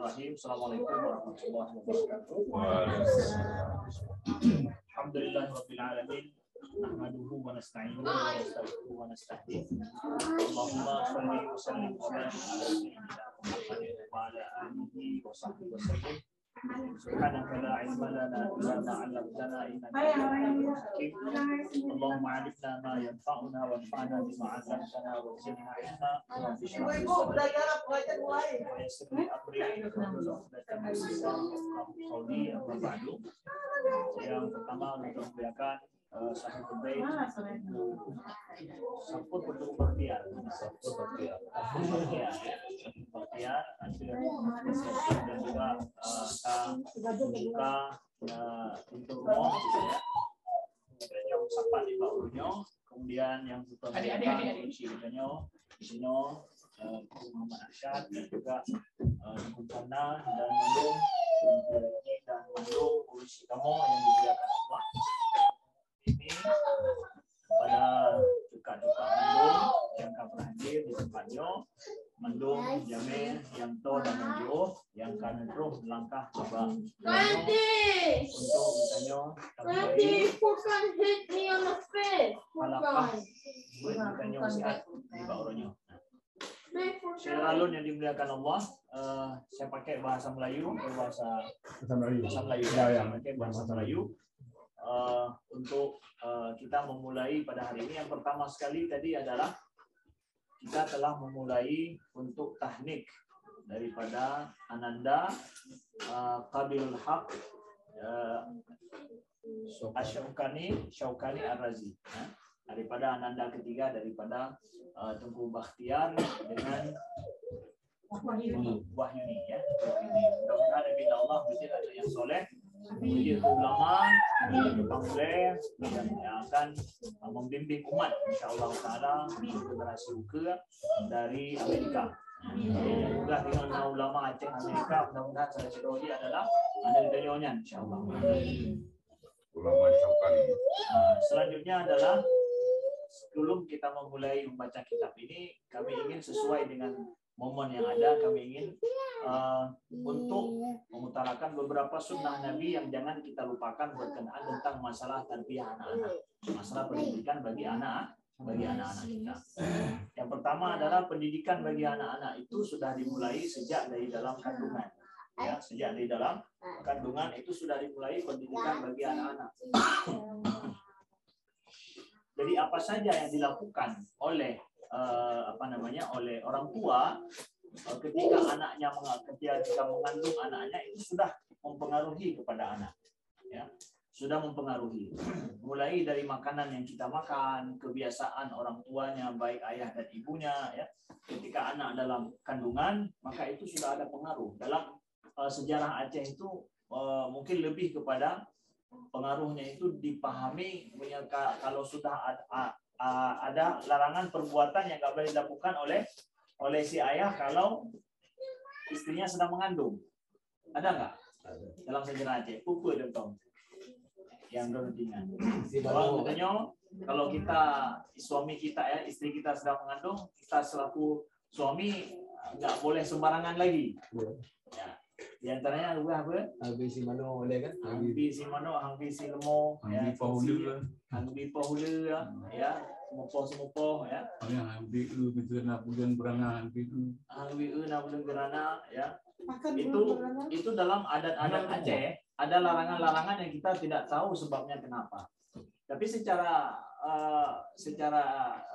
Bismillahirrahmanirrahim. Assalamualaikum warahmatullahi wabarakatuh. Alhamdulillahirabbil alamin. Nahmaduhu wa nasta'inuhu wa nastaghfiruhu wa nastahdiih. Allahumma shalli wa sallim wa barik ala sayyidina Muhammadin wa ala alihi wa sahbihi wa sallim. Subhanaka la ilma lana illa ma 'allamtana innaka antal hakim. Allahumma 'allimna ma yanfa'una wanfa'na bima 'allamtana wa zidna 'ilma. Rabbi shrah li sadri wa yassir li amri wahlul 'uqdatam min lisani yafqahu qawli. Amma ba'du. Yang pertama untuk muliakan Sahibul Bait Sampun bertemu Baktiar dan juga membuka pintu rumah kemudian sapa di bawahnya, kemudian yang di sini Muhammad Arsyad dan juga Kumpana dan Mandung dan Mandung polisi kamu yang dimuliakan Allah. Ini pada cuka-cuka Mandung yang akan hadir di tempatnya, Mandung, Jamil, Yanto dan Manjo yang akan terus melangkah coba untuk bertanya bukan hit me on the face. halakah bertanya sehat di bawahnya. Syaralun yang dimuliakan Allah, saya pakai bahasa Melayu, bahasa Melayu, bahasa Melayu. Untuk kita memulai pada hari ini, yang pertama sekali tadi adalah kita telah memulai untuk tahnik daripada Ananda Qabilul Haq Syaukani Ar-Razi, daripada Ananda ketiga daripada Tengku Bakhtiar dengan Wahyuni, ya. Mudah-mudahan bila Allah betul ada yang soleh, menjadi ulama, panggilan yang akan membimbing umat, insyaAllah Taala generasi ke dari Amerika. Juga dengan ulama Aceh Amerika, mudah-mudahan saya cerita dia adalah ada ditanya insyaAllah. Ulama Syaukani. Selanjutnya adalah sebelum kita memulai membaca kitab ini, kami ingin sesuai dengan momen yang ada, kami ingin untuk mengutarakan beberapa sunnah Nabi yang jangan kita lupakan berkenaan tentang masalah tarbiyah anak-anak, masalah pendidikan bagi anak-anak kita. Yang pertama adalah pendidikan bagi anak-anak itu sudah dimulai sejak dari dalam kandungan. Ya, sejak dari dalam kandungan itu sudah dimulai pendidikan bagi anak-anak. Jadi apa saja yang dilakukan oleh oleh orang tua ketika anaknya ketika mengandung anaknya itu sudah mempengaruhi kepada anak, ya, sudah mempengaruhi mulai dari makanan yang kita makan, kebiasaan orang tuanya baik ayah dan ibunya, ya. Ketika anak dalam kandungan maka itu sudah ada pengaruh. Dalam sejarah Aceh itu mungkin lebih kepada pengaruhnya itu dipahami kalau sudah ada larangan perbuatan yang nggak boleh dilakukan oleh si ayah kalau istrinya sedang mengandung. Ada nggak? Dalam sejarah Aceh, pukul dong yang berhubungan. Makanya kalau kita suami kita, ya, istri kita sedang mengandung, kita selaku suami nggak boleh sembarangan lagi. Ya. Di antaranya apa? Habis si mano boleh kan? Habis si mano, habis si lemo, ya, habis pahula, ya, semupoh, ya. Habis betul nak bulan berangan itu. Habis nak bulan gerana, ya. Itu dalam adat-adat Aceh ada larangan-larangan yang kita tidak tahu sebabnya kenapa. Tapi secara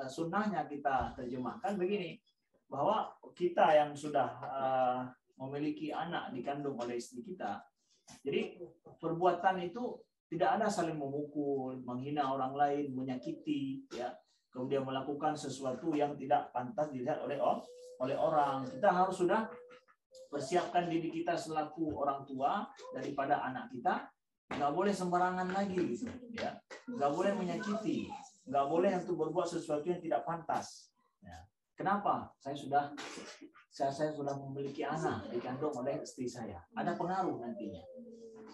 sunnahnya kita terjemahkan begini, bahwa kita yang sudah memiliki anak dikandung oleh istri kita, jadi perbuatan itu tidak ada saling memukul, menghina orang lain, menyakiti, ya, kemudian melakukan sesuatu yang tidak pantas dilihat oleh orang. Kita harus sudah persiapkan diri kita selaku orang tua daripada anak kita, nggak boleh sembarangan lagi, ya, nggak boleh menyakiti, nggak boleh untuk berbuat sesuatu yang tidak pantas. Ya. Kenapa? Saya sudah memiliki anak dikandung oleh istri saya. Ada pengaruh nantinya.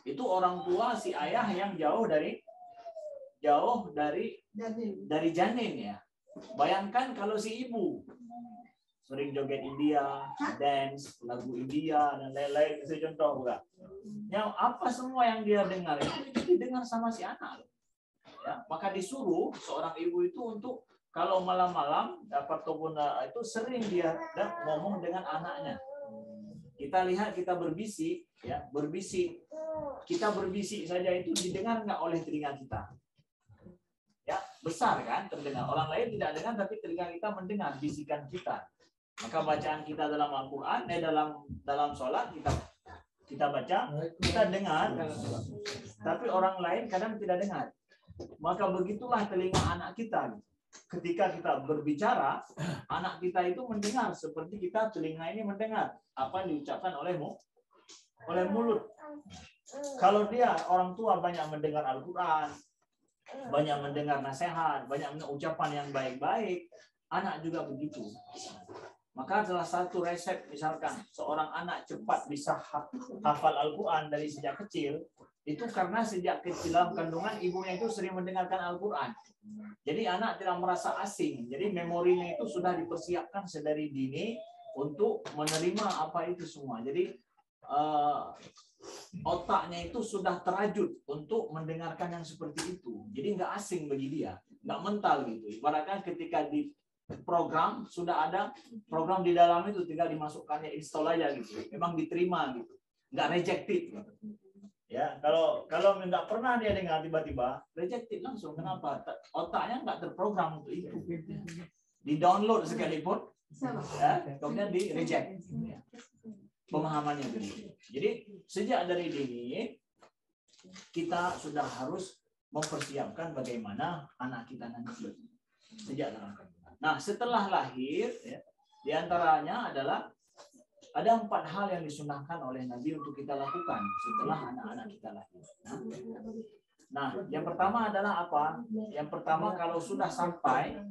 Itu orang tua si ayah yang jauh dari janin, ya. Bayangkan kalau si ibu sering joget India, dance, lagu India dan lain-lain. Itu contoh bukan? Yang apa semua yang dia dengar itu didengar sama si anak. Ya, maka disuruh seorang ibu itu untuk kalau malam-malam dapat tobunda itu sering dia ngomong dengan anaknya. Kita lihat kita berbisik, ya berbisik. Kita berbisik saja itu didengar nggak oleh telinga kita? Ya besar kan terdengar. Orang lain tidak dengar tapi telinga kita mendengar bisikan kita. Maka bacaan kita dalam Al-Quran, dalam sholat kita baca, kita dengar, tapi orang lain kadang tidak dengar. Maka begitulah telinga anak kita. Ketika kita berbicara, anak kita itu mendengar seperti kita telinga ini mendengar apa yang diucapkan oleh mulut. Kalau dia orang tua banyak mendengar Al-Quran, banyak mendengar nasihat, banyak mendengar ucapan yang baik-baik, anak juga begitu. Maka salah satu resep misalkan seorang anak cepat bisa hafal Al-Quran dari sejak kecil, itu karena sejak kecil dalam kandungan ibunya itu sering mendengarkan Al-Quran. Jadi anak tidak merasa asing. Jadi memorinya itu sudah dipersiapkan sedari dini untuk menerima apa itu semua. Jadi otaknya itu sudah terajut untuk mendengarkan yang seperti itu. Jadi nggak asing bagi dia, nggak mental gitu. Ibaratkan ketika di program sudah ada program di dalam itu tinggal dimasukkannya install aja gitu. Memang diterima gitu, nggak rejected. Ya kalau nggak pernah dia dengar tiba-tiba rejected langsung. Kenapa? Otaknya nggak terprogram untuk itu. Di download sekalipun, ya, kemudian di reject. Pemahamannya begitu. Jadi sejak dari dini kita sudah harus mempersiapkan bagaimana anak kita nanti sejak dalam kandungan. Nah, setelah lahir, ya, diantaranya adalah ada 4 hal yang disunahkan oleh Nabi untuk kita lakukan setelah anak-anak kita lahir. Nah, yang pertama adalah apa? Yang pertama kalau sudah sampai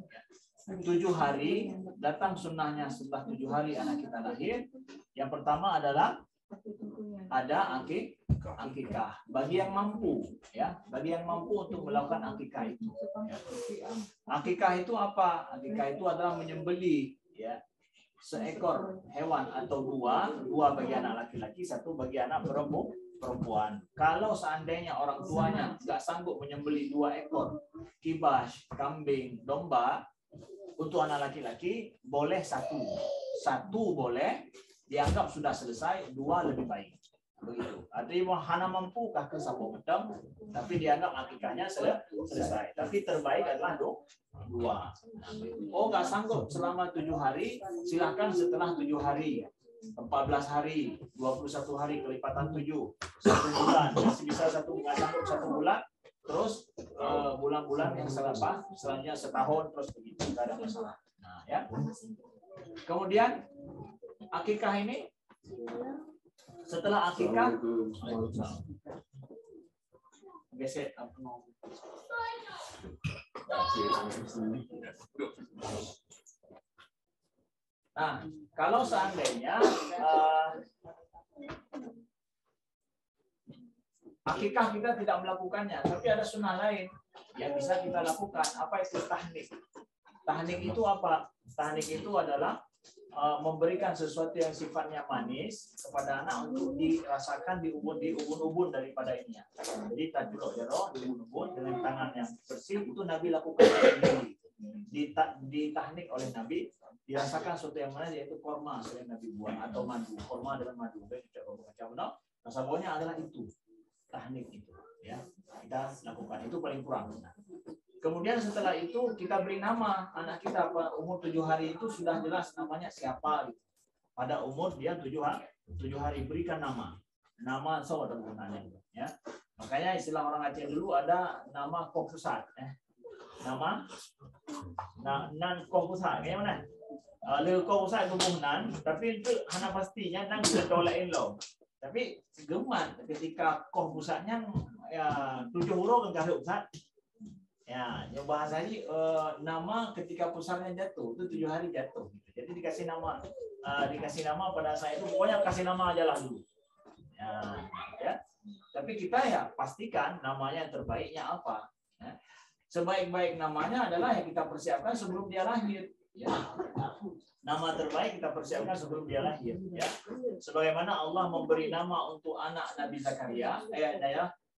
7 hari, datang sunnahnya setelah 7 hari anak kita lahir. Yang pertama adalah ada akikah bagi yang mampu, ya, bagi yang mampu untuk melakukan akikah itu. Ya. Akikah itu apa? Akikah itu adalah menyembelih, ya, seekor hewan atau dua bagi anak laki-laki, 1 bagi anak perempuan. Kalau seandainya orang tuanya nggak sanggup menyembelih 2 ekor kibas, kambing, domba untuk anak laki-laki, boleh 1 boleh, dianggap sudah selesai, 2 lebih baik. Begitu. Artinya hana mampu ke sapo medang, tapi dianggap akikahnya selesai. Tapi terbaik adalah 2. Oh nggak sanggup selama 7 hari, silakan setelah 7 hari, 14 hari, 21 hari kelipatan 7, 1 bulan, masih bisa nggak sanggup 1 bulan, terus bulan-bulan yang selanjutnya setahun, terus begitu, nggak ada masalah. Nah ya. Kemudian akikah ini setelah akikah geser apa mau. Nah, kalau seandainya akikah kita tidak melakukannya, tapi ada sunnah lain yang bisa kita lakukan. Apa itu tahnik? Tahnik itu apa? Tahnik itu adalah memberikan sesuatu yang sifatnya manis kepada anak untuk dirasakan di ubun-ubun daripada ini. Jadi tajuluk jaro di ubun-ubun dengan tangan yang bersih itu Nabi lakukan sendiri. Ditahnik oleh Nabi, dirasakan sesuatu yang manis yaitu korma selain Nabi buat atau madu, korma dengan madu. Rasa baunya adalah itu tahnik itu, ya kita lakukan itu paling kurang. Kemudian setelah itu kita beri nama anak kita umur 7 hari itu sudah jelas namanya siapa gitu. Pada umur dia 7 hari berikan nama so ada gunanya ya. Makanya istilah orang Aceh dulu ada nama kopusat nama nan kopusat kayak mana? Le kopusat kebunan tapi itu hanya pastinya nang dolain lo. Tapi geman ketika kopusatnya ya 7 huruf enggak ada usat. Ya, yang bahasanya nama ketika pusarnya jatuh itu 7 hari jatuh. Jadi dikasih nama pada saya itu pokoknya kasih nama aja lah dulu. Ya. Tapi kita ya pastikan namanya yang terbaiknya apa. Ya. Sebaik-baik namanya adalah yang kita persiapkan sebelum dia lahir. Ya. Nama terbaik kita persiapkan sebelum dia lahir. Ya. Sebagaimana Allah memberi nama untuk anak Nabi Zakaria,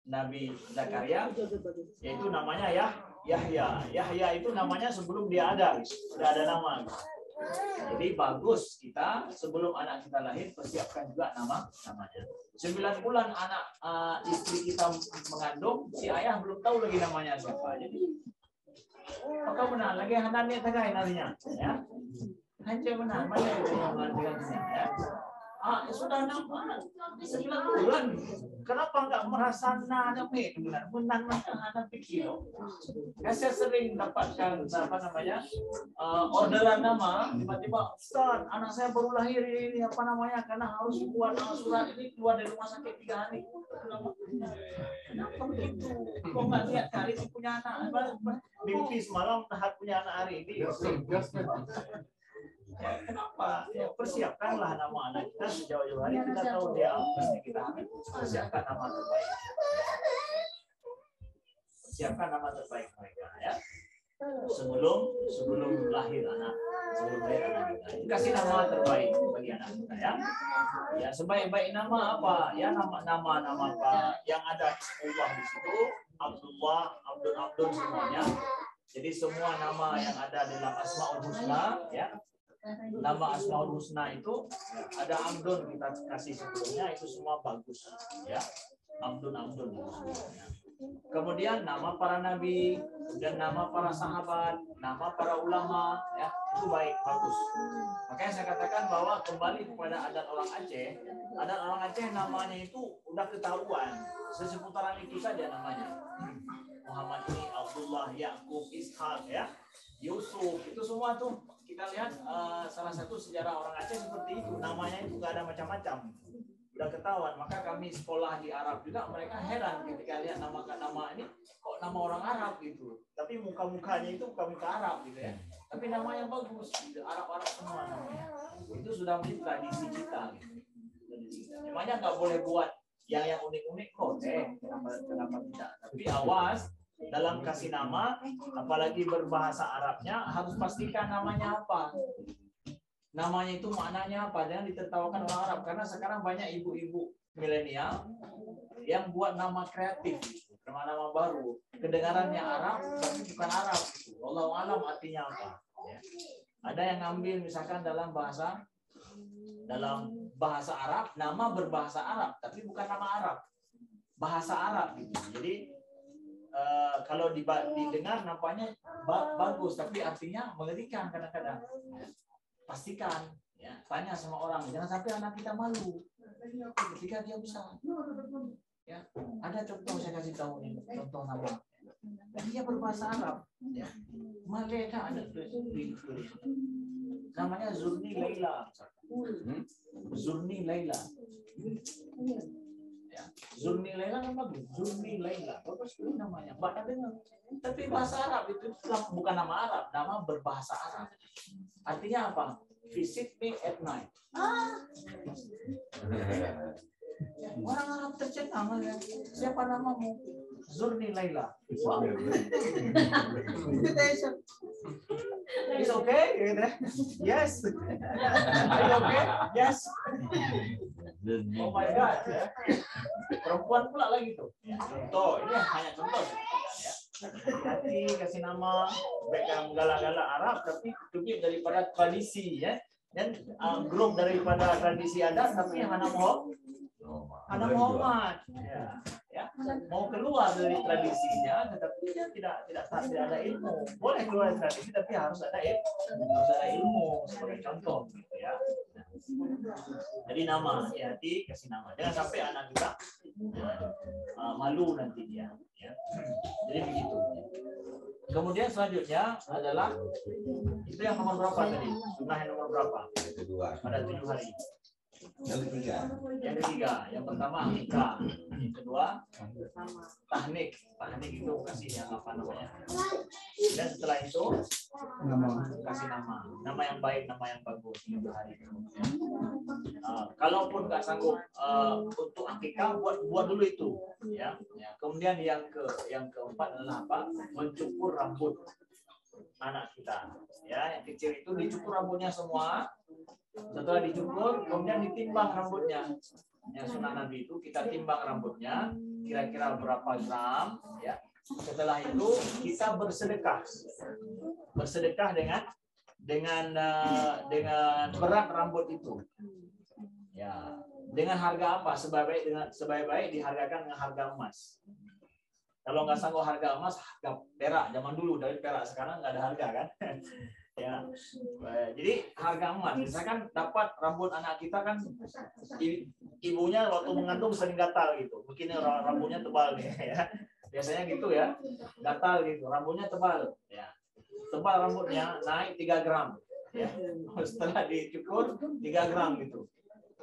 Nabi Zakaria, yaitu namanya Yahya. Yahya itu namanya sebelum dia ada, sudah ada nama. Jadi bagus kita sebelum anak kita lahir persiapkan juga namanya. 9 bulan anak istri kita mengandung, si ayah belum tahu lagi namanya siapa. Jadi apakah benar lagi hananya tagay narinya, ya? Hanya benar mana yang mengandungnya, ya? Sudah 9 bulan. Kenapa enggak merasa nana benar menang pikir. Saya sering dapatkan orderan nama, tiba-tiba Ustaz, anak saya baru lahir ini apa namanya, karena harus buat surat ini keluar dari rumah sakit 3 hari. Kenapa begitu? Kok nggak lihat hari ini punya anak? Mimpi semalam tahap punya anak hari ini. Ya, kenapa? Ya, persiapkanlah nama anak kita sejauh-jauh hari, kita tahu dia apa kita persiapkan nama terbaik. Persiapkan nama terbaik mereka, ya. Sebelum lahir anak kita. Kasih nama terbaik bagi anak kita, ya. Ya, sebaik-baik nama apa? Ya, nama apa yang ada Allah di situ, Abdullah, Abdul semuanya. Jadi semua nama yang ada dalam Asmaul Husna, ya. Nama Asmaul Husna itu ada Abdun kita kasih sebelumnya, itu semua bagus, ya. Abdun. Kemudian nama para nabi dan nama para sahabat, nama para ulama, ya, itu baik, bagus. Makanya saya katakan bahwa kembali kepada adat orang Aceh. Adat orang Aceh namanya itu udah ketahuan, seputaran itu saja namanya. Muhammad ini, Abdullah, Yakub, Ishak, ya, Yusuf, itu semua tuh kita lihat salah satu sejarah orang Aceh seperti itu. Namanya itu gak ada macam-macam, udah ketahuan. Maka kami sekolah di Arab juga, mereka heran ketika lihat nama ini kok nama orang Arab gitu, tapi muka-mukanya itu muka Arab gitu, ya. Tapi namanya bagus, Arab semua namanya. Itu sudah menjadi tradisi kita gitu. Namanya nggak boleh buat yang unik-unik kok, kenapa tidak? Tapi awas dalam kasih nama, apalagi berbahasa Arabnya, harus pastikan namanya apa. Namanya itu maknanya apa, jangan ditertawakan orang Arab. Karena sekarang banyak ibu-ibu milenial yang buat nama kreatif, nama baru, kedengarannya Arab tapi bukan Arab. Wallahu alam artinya apa, ya. Ada yang ngambil misalkan dalam bahasa Arab, nama berbahasa Arab tapi bukan nama Arab, bahasa Arab gitu. Jadi kalau didengar nampaknya bagus tapi artinya mengerikan kadang-kadang. Pastikan, ya, tanya sama orang, jangan sampai anak kita malu ketika dia besar. Ya, ada contoh saya kasih tahu nih, contoh nama. Dia berbahasa Arab, ya. Mereka ada namanya Zurni Laila. Zurni Laila. Ya. Zurni Laila kan bagus. Zurni Laila, bagus itu namanya. Mbak dengar. Tapi bahasa Arab itu bukan nama Arab, nama berbahasa Arab. Artinya apa? Visit me at night. Orang Arab tercengang, ya. Siapa namamu? Zurni Laila. Wow. It's okay? Yes. It's okay? Yes. Oh my God. Ya. Perempuan pula lagi tuh. Ya, contoh, ini hanya contoh. Ya. Hati kasih nama, mereka menggalak-galak Arab, tapi itu daripada tradisi, ya. Dan grup daripada tradisi adat, tapi yang anak Muhammad, ya, mau keluar dari tradisinya, tetapi dia tidak ada ilmu. Boleh keluar dari tradisi, tapi harus ada ilmu sebagai contoh, gitu, ya. Jadi nama, hati kasih nama. Jangan sampai anak kita malu nanti dia. Ya. Jadi begitu. Kemudian selanjutnya adalah itu yang nomor berapa tadi? Sunnah yang nomor berapa? Pada 7 hari. Yang ketiga, yang pertama nikah, yang kedua tahnik itu kasih yang apa namanya, dan setelah itu kasih nama yang baik, nama yang bagus 7 hari. Kalaupun nggak sanggup untuk akikah, buat dulu itu, ya. Kemudian yang keempat adalah apa? Mencukur rambut. anak kita. Ya, yang kecil itu dicukur rambutnya semua. Setelah dicukur, kemudian ditimbang rambutnya. Yang sunnah Nabi itu kita timbang rambutnya, kira-kira berapa gram. Ya. Setelah itu kita bersedekah dengan berat rambut itu. Ya, dengan harga apa? Sebaik-baik dihargakan dengan harga emas. Kalau nggak sanggup harga emas, harga perak. Zaman dulu dari perak, sekarang nggak ada harga kan? Ya, jadi harga emas. Misalkan dapat rambut anak kita kan, ibunya waktu mengandung sering gatal gitu. Mungkin rambutnya tebal nih, ya. Biasanya gitu ya, gatal gitu. Rambutnya tebal, ya. Tebal rambutnya naik 3 gram. Ya. Setelah dicukur 3 gram gitu.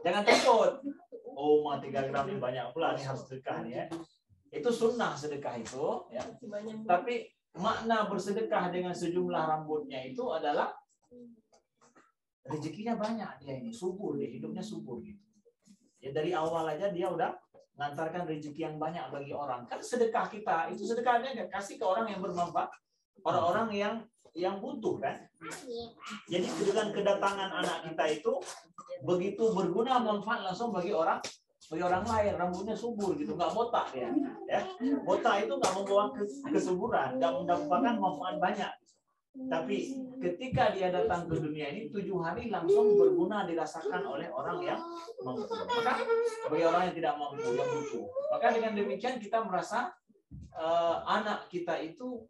Jangan takut. Oh, 3 gram ini banyak pula nih, harus sedekah nih ya. Itu sunnah sedekah itu, ya. Tapi makna bersedekah dengan sejumlah rambutnya itu adalah rezekinya banyak dia ini, subur, dia hidupnya subur gitu. Ya dari awal aja dia udah mengantarkan rezeki yang banyak bagi orang. Kan sedekah kita itu sedekahnya kasih ke orang yang bermanfaat, orang-orang yang butuh kan. Jadi dengan kedatangan anak kita itu begitu berguna, manfaat langsung bagi orang lain. Rambutnya subur gitu, nggak botak ya. Botak itu nggak membawa kesuburan, nggak mendapatkan manfaat banyak. Tapi ketika dia datang ke dunia ini 7 hari langsung berguna dirasakan oleh orang yang mampu. Maka bagi orang yang tidak mampu, yang butuh. Maka dengan demikian kita merasa anak kita itu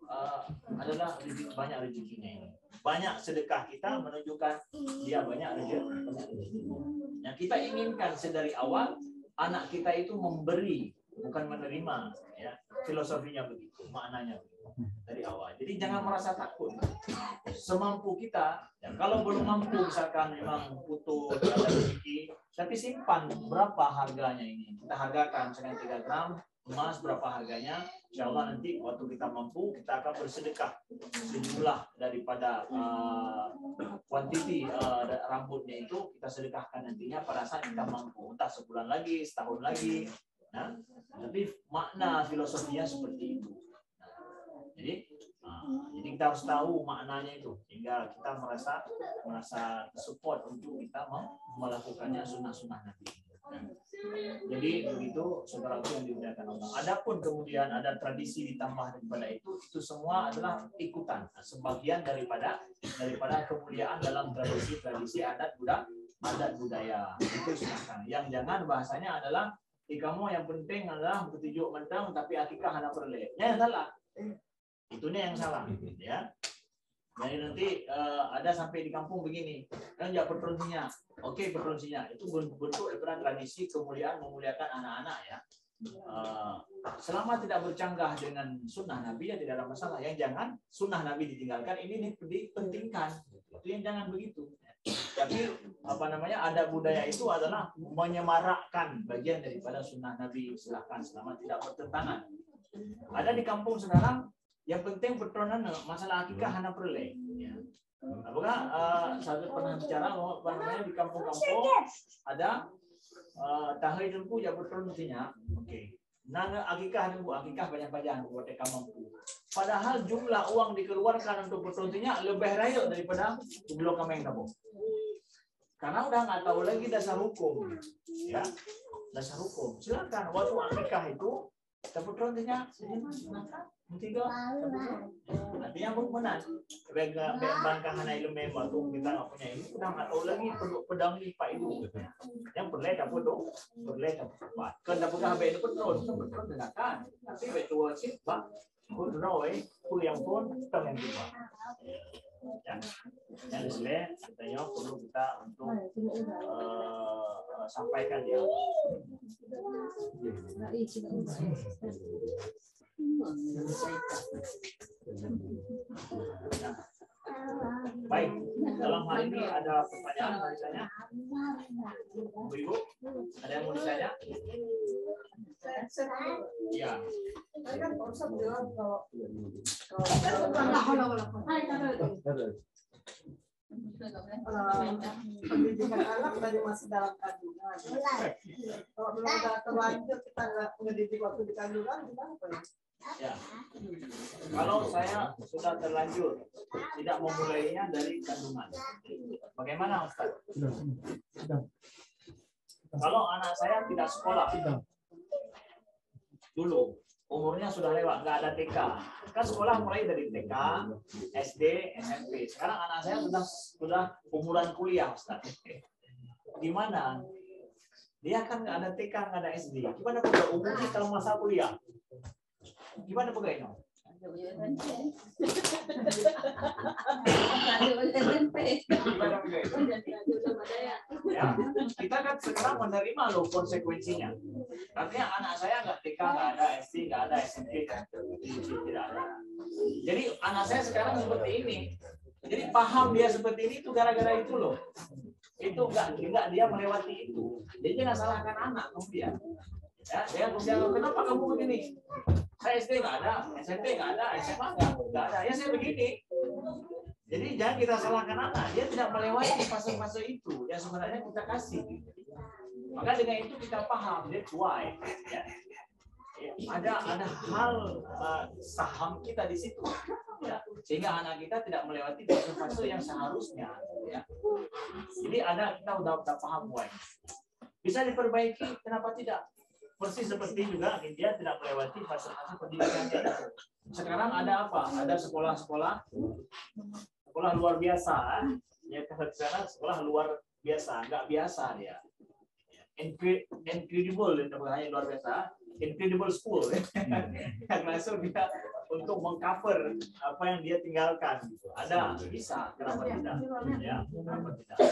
adalah banyak rezekinya ini. Banyak sedekah kita menunjukkan dia banyak rezekinya. Yang kita inginkan sedari awal, anak kita itu memberi, bukan menerima, ya. Filosofinya begitu, maknanya dari awal. Jadi jangan merasa takut. Semampu kita, ya, kalau belum mampu misalkan memang butuh ada rezeki, tapi simpan berapa harganya ini. Kita hargakan misalkan 3 gram emas berapa harganya. Insya Allah nanti waktu kita mampu, kita akan bersedekah sejumlah daripada kuantiti rambutnya itu kita sedekahkan nantinya pada saat kita mampu, entah sebulan lagi, setahun lagi. Nah, tapi makna filosofinya seperti itu. Nah, jadi kita harus tahu maknanya itu sehingga kita merasa support untuk kita melakukannya sunnah-sunnah Nabi. Jadi begitu saudaraku yang dimuliakan Allah. Adapun kemudian ada tradisi ditambah daripada itu semua adalah ikutan, sebagian daripada kemuliaan dalam tradisi adat budaya. Itu silakan. Yang jangan bahasanya adalah kamu yang penting adalah bertujuk mentang tapi akikah hana perle. Yang salah. Itunya yang salah, ya. Jadi nanti ada sampai di kampung begini, kan ya pertronsinya. Oke, pertronsinya itu bentuk daripada tradisi memuliakan anak-anak ya. Selama tidak bercanggah dengan sunnah Nabi ya tidak ada masalah. Yang jangan sunnah Nabi ditinggalkan, ini dipentingkan. Itu yang jangan begitu. Tapi adat budaya itu adalah menyemarakkan bagian daripada sunnah Nabi. Silahkan selama tidak bertentangan. Ada di kampung sekarang yang penting pertonan masalah akikah hana perle. Ya. Apakah saya pernah bicara di kampung-kampung ada tahai dulu ya pertonannya. Oke. Nah akikah banyak-banyak buat mereka mampu. Padahal jumlah uang dikeluarkan untuk pertonannya lebih raya daripada belum kami kampung. Karena udah nggak tahu lagi dasar hukum, ya dasar hukum. Silakan waktu akikah itu dapat pertonannya Tiga, artinya benar. Bangkang anak ilmu waktu kita nggak punya ini, udah nggak tahu lagi pedang ini pak ibu. Yang perle dapat dong, perle dapat. Kan dapat HP itu petrol dengarkan. Tapi betul sih pak, pun roy, pun yang pun yang juga. Yang disini katanya perlu kita untuk sampaikan di awal. Nah, baik, dalam hal ini ada pertanyaan mau ditanya? Ibu, ada yang mau ditanya? Ya. pendidikan anak dari masih dalam kandungan. Kalau belum ada terlanjur kita nggak mendidik waktu di kandungan, gimana ya? Ya. Kalau saya sudah terlanjur tidak memulainya dari kandungan, bagaimana Ustaz? Kalau anak saya tidak sekolah dulu, umurnya sudah lewat, nggak ada TK. Kan sekolah mulai dari TK, SD, SMP. Sekarang anak saya sudah umuran kuliah, Ustaz. Gimana? Dia kan nggak ada TK, nggak ada SD. Gimana kalau umurnya kalau masa kuliah? Gimana pegawainya? Ya, kita kan sekarang menerima loh konsekuensinya. Artinya anak saya nggak TK, nggak ada SD, nggak ada SMP, tidak ada. Jadi anak saya sekarang seperti ini. Jadi paham dia seperti ini itu gara-gara itu loh. Itu enggak dia melewati itu. Jadi jangan salahkan anak kemudian. Ya, dia kemudian kenapa kamu begini? Saya SD nggak ada, SMP nggak ada, SMA nggak ada. Ya saya begini. Jadi jangan kita salahkan anak. Dia tidak melewati fase-fase itu yang sebenarnya kita kasih. Maka dengan itu kita paham. That's why. Ya. Ada hal saham kita di situ. Ya. Sehingga anak kita tidak melewati fase-fase yang seharusnya. Ya. Jadi kita udah paham why. Bisa diperbaiki, kenapa tidak? Persis seperti juga dia tidak melewati fase-fase pendidikannya. Sekarang ada apa? Ada sekolah luar biasa. Ya, sekarang sekolah luar biasa, nggak biasa dia. Incredible, itu hanya luar biasa. Incredible school. Yang langsung dia untuk mengcover apa yang dia tinggalkan. Ada, bisa, kenapa tidak? Ya, kenapa tidak?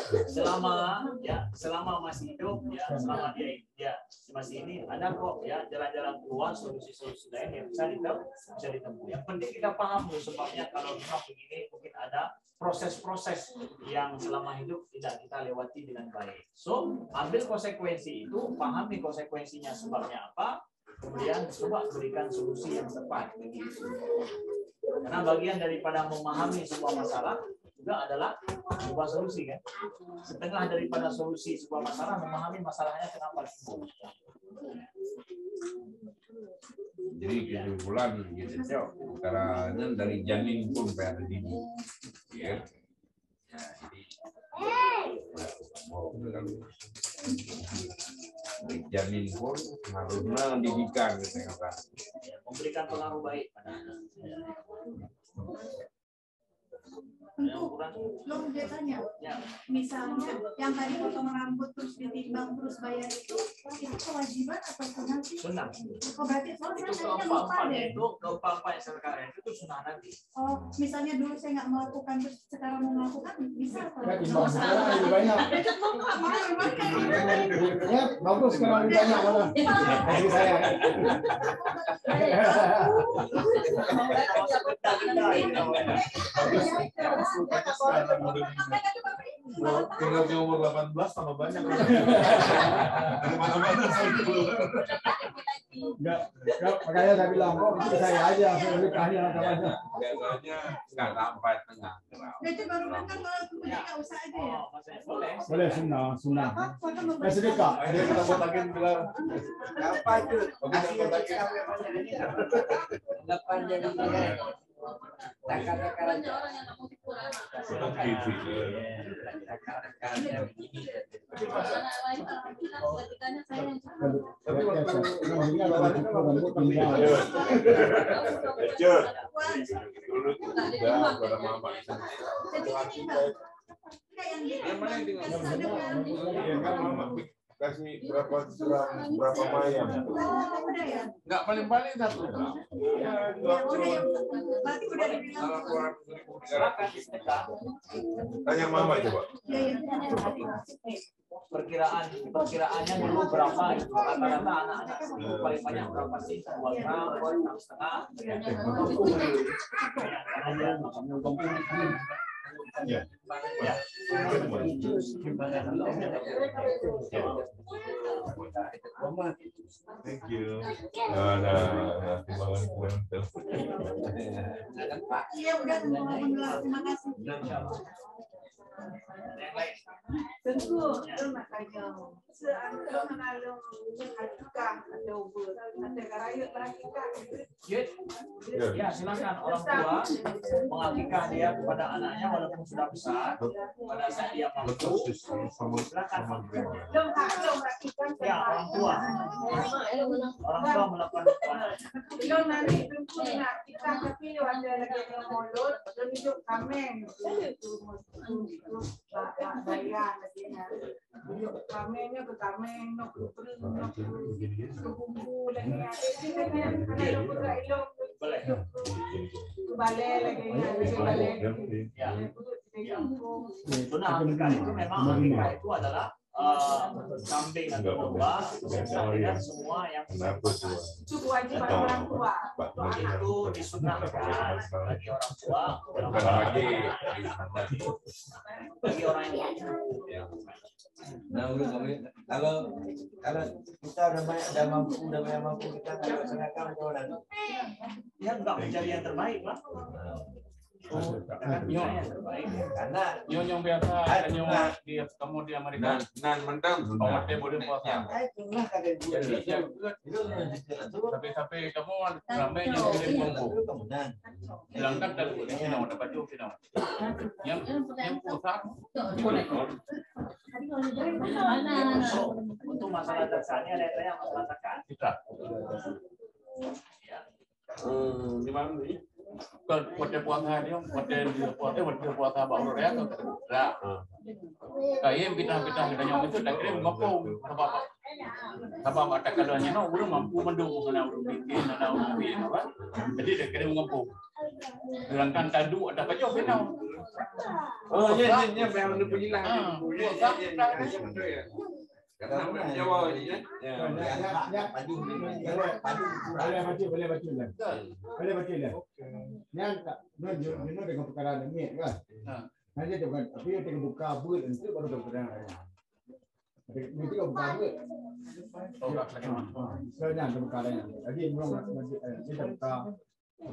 Selama masih hidup, ya, selama dia masih ini, ada kok ya jalan-jalan keluar, solusi-solusi lain yang bisa ditemui. Yang penting kita paham sebabnya kalau memang begini mungkin ada proses-proses yang selama hidup tidak kita lewati dengan baik. So, ambil konsekuensi itu, pahami konsekuensinya sebabnya apa, kemudian coba berikan solusi yang tepat begitu. Karena bagian daripada memahami sebuah masalah juga adalah sebuah solusi kan. Setengah daripada solusi sebuah masalah memahami masalahnya kenapa timbul. Jadi kesimpulan gitu, caranya dari janin pun pada dini, ya. Jadi janin pun harusnya didikan, memberikan pengaruh baik pada anak. Belum dia tanya, misalnya yang tadi potong rambut terus ditimbang terus bayar itu kewajiban atau sunah sih? Sunah. Oh berarti Itu keempat-empatnya itu keempat-empat yang sekarang itu sunah Nabi. Oh misalnya dulu saya nggak melakukan terus sekarang mau melakukan bisa atau? Timbang sekarang lebih banyak. Ya bagus sekarang lebih banyak malah. Dari saya. Tinggal di umur 18 tambah banyak. Enggak, makanya saya bilang kok itu saya aja langsung nikahnya katanya. Biasanya nggak sampai tengah. Itu baru kan kalau punya nggak usah aja ya. Boleh sunah. Sedekah. Akhirnya kita botakin bilang. Apa itu? Banyak orang yang nggak mau dikurangi. Anak lain ketikanya saya yang Tapi waktu Dulu udah mama. Yang mana yang tinggal? Kan mama kasih berapa mayam? Nggak paling-paling satu. Ya, Berarti udah dibilang. Tanya mama coba. Perkiraannya dulu berapa itu rata-rata anak-anak paling banyak berapa sih 2 gram, 2,5 Ya. Thank you. Nah, timbangan kuentel. Iya udah terima kasih. Yang lain. Tentu, belum nak tanya. Seandainya mengalung hakikah ada ubur, ada karayut berakikah. Ya, silakan orang tua mengakikah dia kepada anaknya walaupun sudah besar. Pada saat dia mampu, silakan. Belum berakikah. Ya, orang tua melakukan itu anaknya. Belum nanti tentu nak kita tapi ada lagi yang mulut, belum hidup kamen. Bayar lagi hidup kamennya ke kamen, nak ke bumbu lagi ada juga ilok. Boleh. Balai lagi balai. Ya. Sunnah akikah itu memang akikah itu adalah kambing atau domba dengan semua yang Itu kewajiban orang tua. itu disunahkan bagi orang tua, bagi orang yang Nah, kalau kita udah banyak mampu kita kalau seragam orang. dia enggak mencari yang terbaik lah. Yang terbaik. Karena Nyong biasa dia kamu di Amerika. Nan mentang. Dia boleh puasa. itulah kata dia. Tapi kamu ramai yang boleh mampu. Kemudian Langkah dan final dapat juga final. Yang pusat. Untuk masalah dasarnya ada yang mengatakan Kita. ya. Di mana ni? Kalau pada puasa dia, pada puasa baru dia tu. Dah. Kayak kita yang itu tak kira mampu apa mata kalanya no belum mampu mendukung mana orang bikin mana orang bikin apa. Jadi dia kira mampu. Sedangkan tadu ada apa final. Oh, ya memang dia punya lah. karena Jawa ini ya. Boleh baca lah. Yang tak benar dengan perkara ni kan. Hanya tu kan, tapi dia tengok buka buat itu baru perkara lain. Nanti kau buka buat. Sebenarnya tu perkara lain. Jadi memang kita buka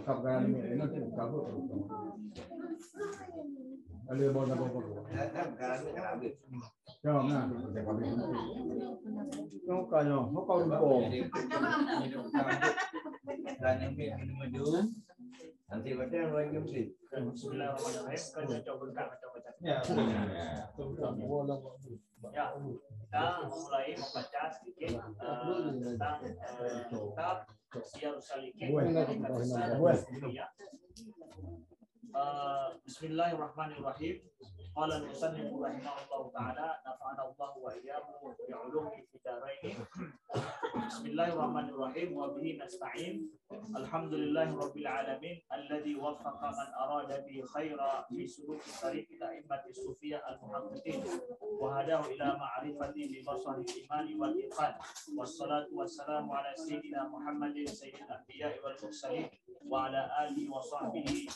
perkara ni, nanti buka buat. Ada bawa apa? Jangan nak. Kau lupa. nanti baca lagi mesti. Bismillahirrahmanirrahim. Kita coba baca. Ya. Ya, kita mulai membaca sedikit tentang kitab Syiarus Salikin. Bismillahirrahmanirrahim. Qala al-musannif rahimahullahu ta'ala nafa'ana Allah wa iyyakum bi'ulumihi fid dharain. Bismillahirrahmanirrahim wa bihi nasta'in. Alhamdulillahi rabbil alamin alladzi waffaqa man arada bi khaira fi suluki tariqi a'immati sufiyyah al-muhaqqiqin wa hadahu ila ma'rifati bi basari al-imani wal iqan. Wassalatu wassalamu ala sayyidina Muhammadin sayyidil anbiya'i wal mursalin wa ala alihi wa sahbihi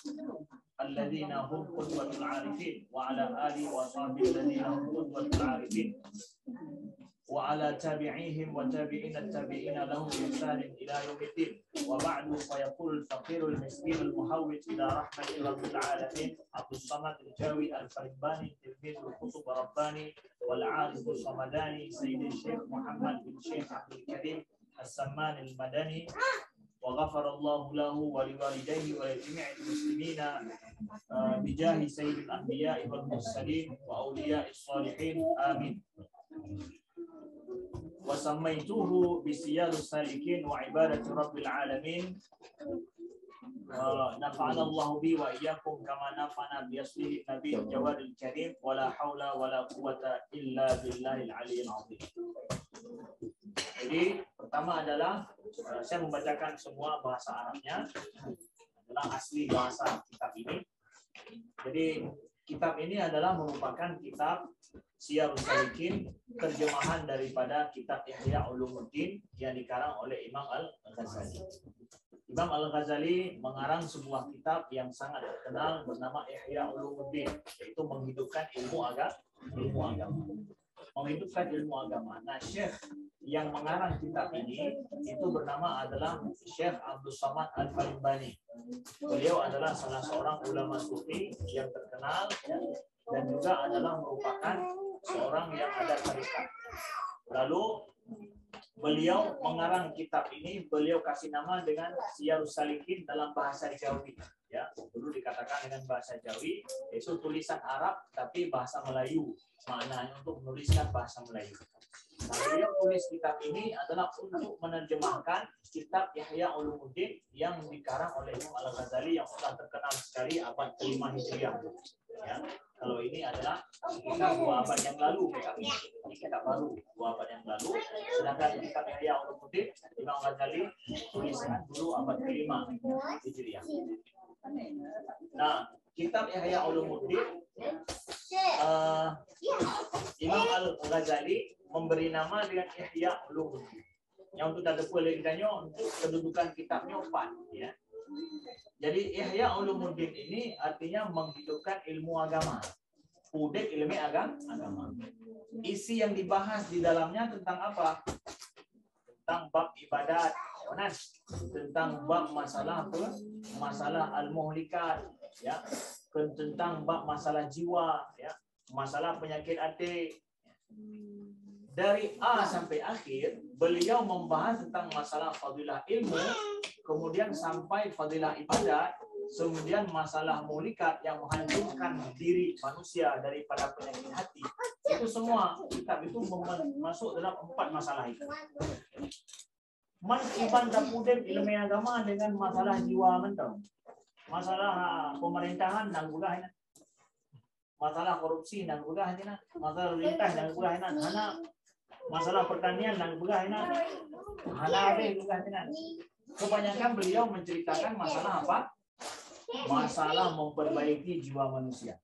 الذين هم قدوة العارفين وعلى آله وصحبه الذين هم قدوة العارفين وعلى تابعيهم وتابعين التابعين لهم بإحسان إلى يوم الدين وبعد فيقول الفقير المسكين المحوج إلى رحمة رب العالمين عبد الصمد الجاوي الفرباني تلميذ القطب رباني والعارف الصمداني سيد الشيخ محمد بن شيخ عبد الكريم السمان المدني وغفر الله له ولوالديه ولجميع المسلمين بجاه سيد الأنبياء والمرسلين وأولياء الصالحين آمين. وسميته بسيار السالكين وعبادة رب العالمين. نفعنا الله به وإياكم كما نفعنا بأصله النبي الجواد الكريم ولا حول ولا قوة إلا بالله العلي العظيم. Jadi pertama adalah saya membacakan semua bahasa Arabnya adalah asli bahasa kitab ini. Jadi kitab ini adalah merupakan kitab Syiarus Salikin, terjemahan daripada kitab Ihya Ulumuddin yang dikarang oleh Imam Al-Ghazali. Imam Al-Ghazali mengarang sebuah kitab yang sangat terkenal bernama Ihya Ulumuddin, yaitu menghidupkan ilmu agama. Menghidupkan ilmu agama. Nah, Syekh yang mengarang kitab ini itu bernama adalah Syekh Abdul Samad Al-Farimbani. Beliau adalah salah seorang ulama sufi yang terkenal dan juga adalah merupakan seorang yang ada tarikat. Lalu beliau mengarang kitab ini, beliau kasih nama dengan Siyarus Salikin dalam bahasa Jawi. Ya, dulu dikatakan dengan bahasa Jawi, itu tulisan Arab tapi bahasa Melayu, maknanya untuk menuliskan bahasa Melayu. Nah, beliau tulis kitab ini adalah untuk menerjemahkan kitab Ihya Ulumuddin yang dikarang oleh Imam Al-Ghazali yang sudah terkenal sekali abad ke-5 Hijriah. Ya, kalau ini adalah sekitar 2 abad yang lalu kitab ini. Ini kitab baru 2 abad yang lalu. Sedangkan kitab Ihya Ulumuddin Imam Al-Ghazali tuliskan dulu abad ke-5 Hijriah. Nah, kitab Ihya Ulumuddin Imam Al-Ghazali memberi nama dengan Ihya Ulumuddin. Yang untuk tanda peliknya untuk kedudukan kitabnya 4 ya. Jadi Ihya Ulumuddin ini artinya menghidupkan ilmu agama. Udek ilmu agama. Isi yang dibahas di dalamnya tentang apa? Tentang bab ibadat, tentang bab masalah apa? Masalah al-muhlikat, ya. Tentang bab masalah jiwa, ya. Masalah penyakit hati. Dari A sampai akhir, beliau membahas tentang masalah fadilah ilmu, kemudian sampai fadilah ibadat, kemudian masalah muhlikat yang menghancurkan diri manusia daripada penyakit hati. Itu semua kitab itu masuk dalam 4 masalah itu. Man iban dapudem ilmu agama dengan masalah jiwa mentong. Masalah pemerintahan dan bukan masalah korupsi dan bukan masalah lintas dan bukan masalah pertanian dan bukan kebanyakan beliau menceritakan masalah apa? Masalah memperbaiki jiwa manusia.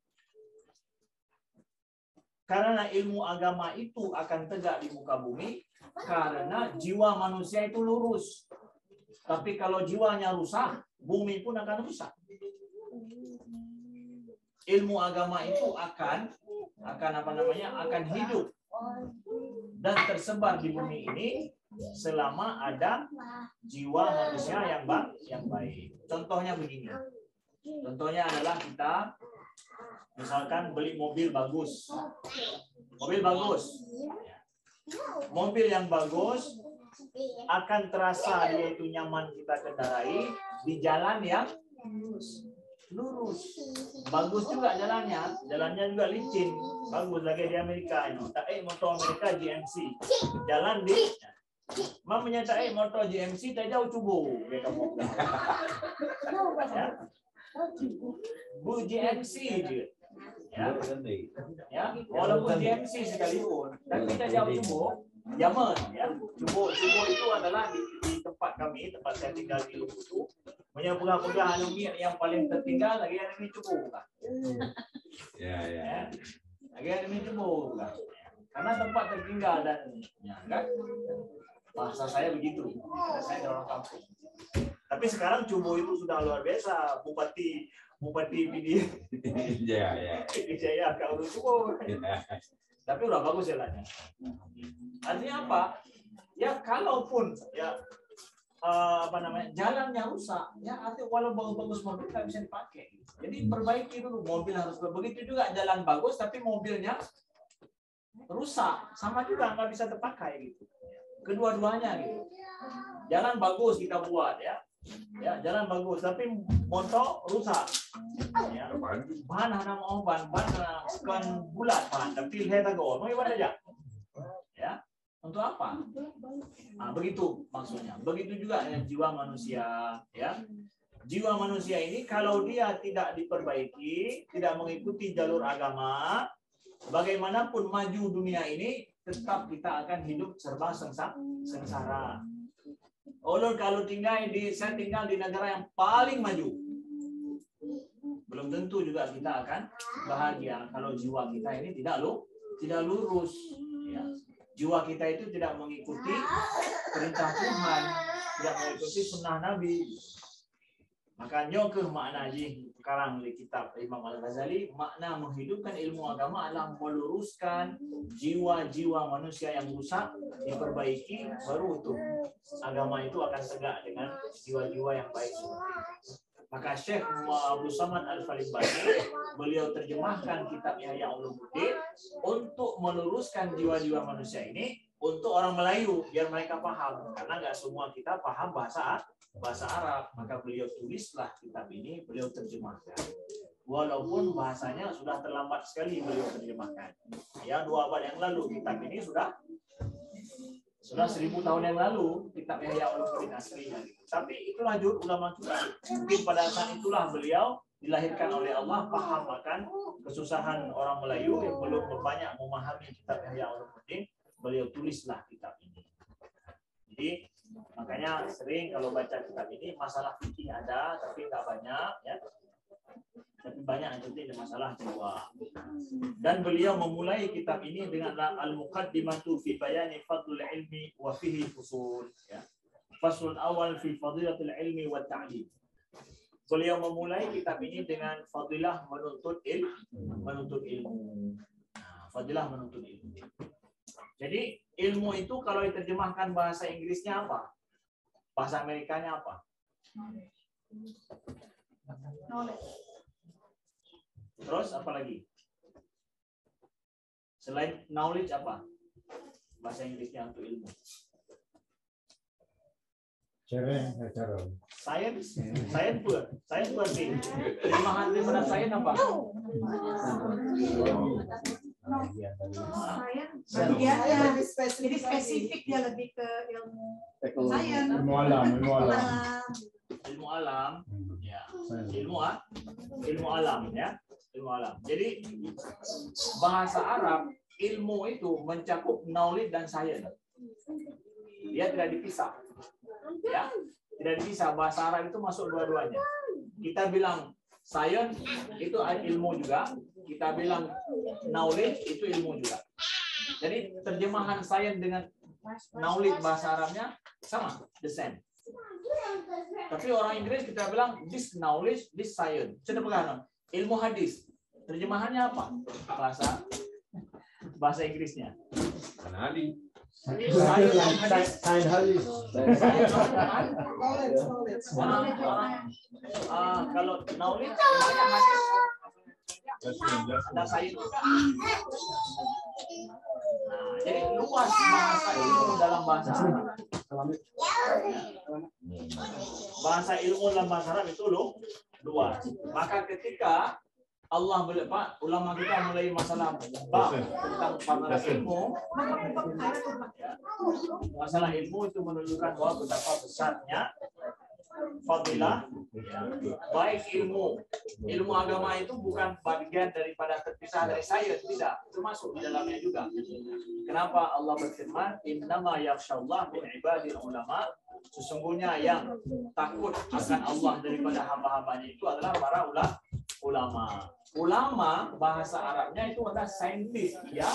Karena ilmu agama itu akan tegak di muka bumi karena jiwa manusia itu lurus. Tapi kalau jiwanya rusak, bumi pun akan rusak. Ilmu agama itu akan hidup dan tersebar di bumi ini selama ada jiwa manusia yang baik. Contohnya begini. Contohnya adalah kita misalkan beli mobil bagus. Mobil yang bagus akan terasa dia itu nyaman kita kendarai di jalan yang lurus. Bagus juga jalannya juga licin. Bagus lagi di Amerika ini. Motor Amerika GMC. Jalan di mamanya motor GMC tak jauh cubu dia kamu. Ya. Bu GMC dia. Ya, walaupun GMC sekalipun, tapi kita jauh cubu, Yaman ya. Cubu itu adalah di tempat kami, tempat saya tinggal di Lubutu. Punya pegang-pegang minyak yang paling tertinggal lagi ada minyak cubu bukan? Ya. Lagi ada minyak cubu bukan? Karena tempat tertinggal dan ya, kan? Bahasa saya begitu. Saya dari orang kampung. Tapi sekarang cubu itu sudah luar biasa. Bupati PD. Jaya kau cubu. Tapi udah bagus jalannya. Artinya apa? Ya kalaupun ya jalannya rusak, ya artinya walau bagus mobil nggak bisa dipakai. Jadi perbaiki dulu, mobil harus begitu juga jalan bagus tapi mobilnya rusak, sama juga nggak bisa terpakai gitu. Kedua-duanya gitu. Jalan bagus kita buat ya jalan bagus tapi motor rusak. Ya, bahan hana mau bahan kan bulat bahan tapi lihat agak mau ibadah aja. Ya. Untuk apa? Nah, begitu maksudnya. Begitu juga dengan jiwa manusia, ya. Jiwa manusia ini kalau dia tidak diperbaiki, tidak mengikuti jalur agama, bagaimanapun maju dunia ini, tetap kita akan hidup serba sengsara. Ulun kalau saya tinggal di negara yang paling maju, belum tentu juga kita akan bahagia kalau jiwa kita ini tidak lurus. Ya. Jiwa kita itu tidak mengikuti perintah Tuhan, tidak mengikuti sunnah Nabi. Makanya ke makna sekarang di kitab Imam Al-Ghazali, makna menghidupkan ilmu agama adalah meluruskan jiwa-jiwa manusia yang rusak, diperbaiki, baru itu agama itu akan tegak dengan jiwa-jiwa yang baik. Maka Syekh Abdul Samad Al-Falibani beliau terjemahkan kitab Ihya Ulumuddin untuk meluruskan jiwa-jiwa manusia ini untuk orang Melayu biar mereka paham, karena nggak semua kita paham bahasa Arab. Maka beliau tulislah kitab ini, beliau terjemahkan. Walaupun bahasanya sudah terlambat sekali beliau terjemahkan. Ya, 2 abad yang lalu kitab ini sudah 1000 tahun yang lalu kitab Ihya Ulumuddin aslinya. Tapi itulah jurus ulama kita. Mungkin pada saat itulah beliau dilahirkan oleh Allah, paham akan kesusahan orang Melayu yang belum banyak memahami kitab Ihya Ulumuddin. Beliau tulislah kitab ini. Jadi makanya sering kalau baca kitab ini masalah fikih ada, tapi nggak banyak ya. Tapi banyak nanti ada masalah jiwa. Dan beliau memulai kitab ini dengan al-muqaddimatu fi bayani fadlul ilmi wa fihi fusul. Ya. Faslul awal fi fadilatul ilmi wa ta'lim. Beliau memulai kitab ini dengan fadilah menuntut ilmu. Nah, fadilah menuntut ilmu. Jadi ilmu itu kalau diterjemahkan bahasa Inggrisnya apa? Bahasa Amerikanya apa? Terus apa lagi? Selain knowledge apa? Bahasa Inggrisnya untuk ilmu. Science berarti terjemahan daripada science apa? Jadi spesifik dia lebih ke ilmu sains, ilmu alam. Ilmu alam, ya. Ilmu alam, ya. Ilmu alam. Jadi bahasa Arab ilmu itu mencakup knowledge dan science. Dia tidak dipisah. Ya, tidak dipisah. Bahasa Arab itu masuk dua-duanya. Kita bilang science itu ilmu juga, kita bilang knowledge itu ilmu juga. Jadi terjemahan science dengan knowledge bahasa Arabnya sama, the same. Tapi orang Inggris kita bilang this knowledge, this science. Sudah pegang ilmu hadis. Terjemahannya apa? Bahasa Inggrisnya. Hadis. Kalau knowledge banyak hadis. Ada sains juga. Nah, jadi luas bahasa ilmu dalam bahasa Arab. Bahasa ilmu dalam bahasa Arab itu luas. Maka ketika Allah ulama kita mulai masalah bab tentang masalah ilmu. Masalah ilmu itu menunjukkan bahwa betapa besarnya fadilah. Baik ilmu agama itu bukan bagian daripada terpisah dari sains, tidak, termasuk di dalamnya juga. Kenapa Allah berfirman innama yakhshallah min ibadil ulama? Sesungguhnya yang takut akan Allah daripada hamba-hambanya itu adalah para ulama. Ulama bahasa Arabnya itu adalah saintis, ya,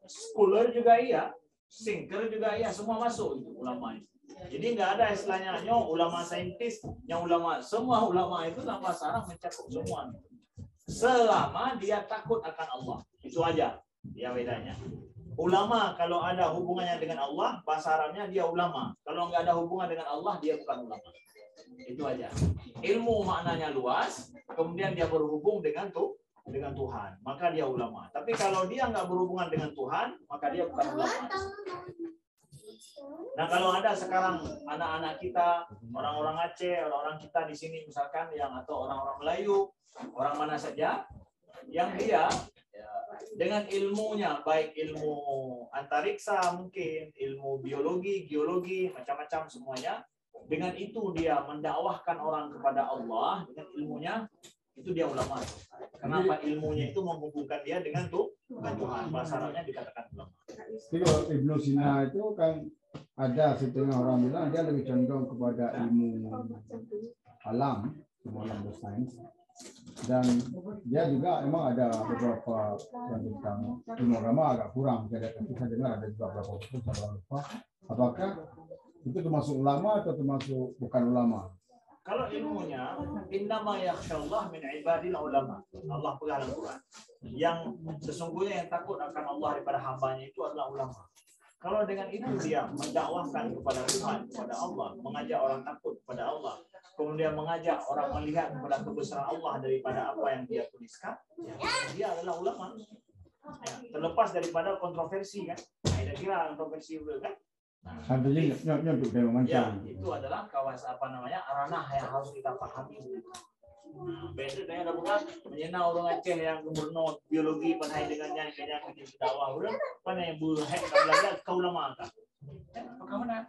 scholar juga iya, thinker juga iya, semua masuk itu ulama itu. Jadi nggak ada istilahnya ulama saintis, yang ulama, semua ulama itu dalam bahasa Arab mencakup semua. Selama dia takut akan Allah, itu aja ya bedanya. Ulama kalau ada hubungannya dengan Allah, bahasa Arabnya dia ulama. Kalau nggak ada hubungan dengan Allah, dia bukan ulama. Itu aja. Ilmu maknanya luas, kemudian dia berhubung dengan Tuhan, maka dia ulama. Tapi kalau dia nggak berhubungan dengan Tuhan, maka dia bukan ulama. Nah, kalau ada sekarang anak-anak kita, orang-orang Aceh, orang-orang kita di sini misalkan atau orang-orang Melayu, orang mana saja, yang dia dengan ilmunya, baik ilmu antariksa mungkin, ilmu biologi, geologi, macam-macam semuanya, dengan itu dia mendakwahkan orang kepada Allah dengan ilmunya, itu dia ulama. Kenapa ilmunya itu menghubungkan dia dengan Tuhan? Bahasa Arabnya dikatakan ulama. Kalau Ibnu Sina itu kan ada setengah orang bilang dia lebih condong kepada ilmu alam, ilmu alam dan sains. Dan dia juga memang ada beberapa yang tentang ilmu agama agak kurang. Tapi saya dengar ada juga beberapa buku saya lupa. Apakah itu termasuk ulama atau termasuk bukan ulama? Kalau ilmunya innama yakhshallah min ibadil ulama. Allah pegang Al-Quran. Yang sesungguhnya yang takut akan Allah daripada hambanya itu adalah ulama. Kalau dengan itu dia mendakwahkan kepada Tuhan, kepada Allah, mengajak orang takut kepada Allah, kemudian mengajak orang melihat kepada kebesaran Allah daripada apa yang dia tuliskan, dia adalah ulama. Ya, terlepas daripada kontroversi kan, saya kira kontroversi kan. Artinya untuk Ya, macam. itu adalah kawasan ranah yang harus kita pahami. Beda dengan bukan menyena orang Aceh yang gubernur biologi panai dengannya kayaknya kerja dakwah udah panai buhek belajar kau lama kan. Bagaimana?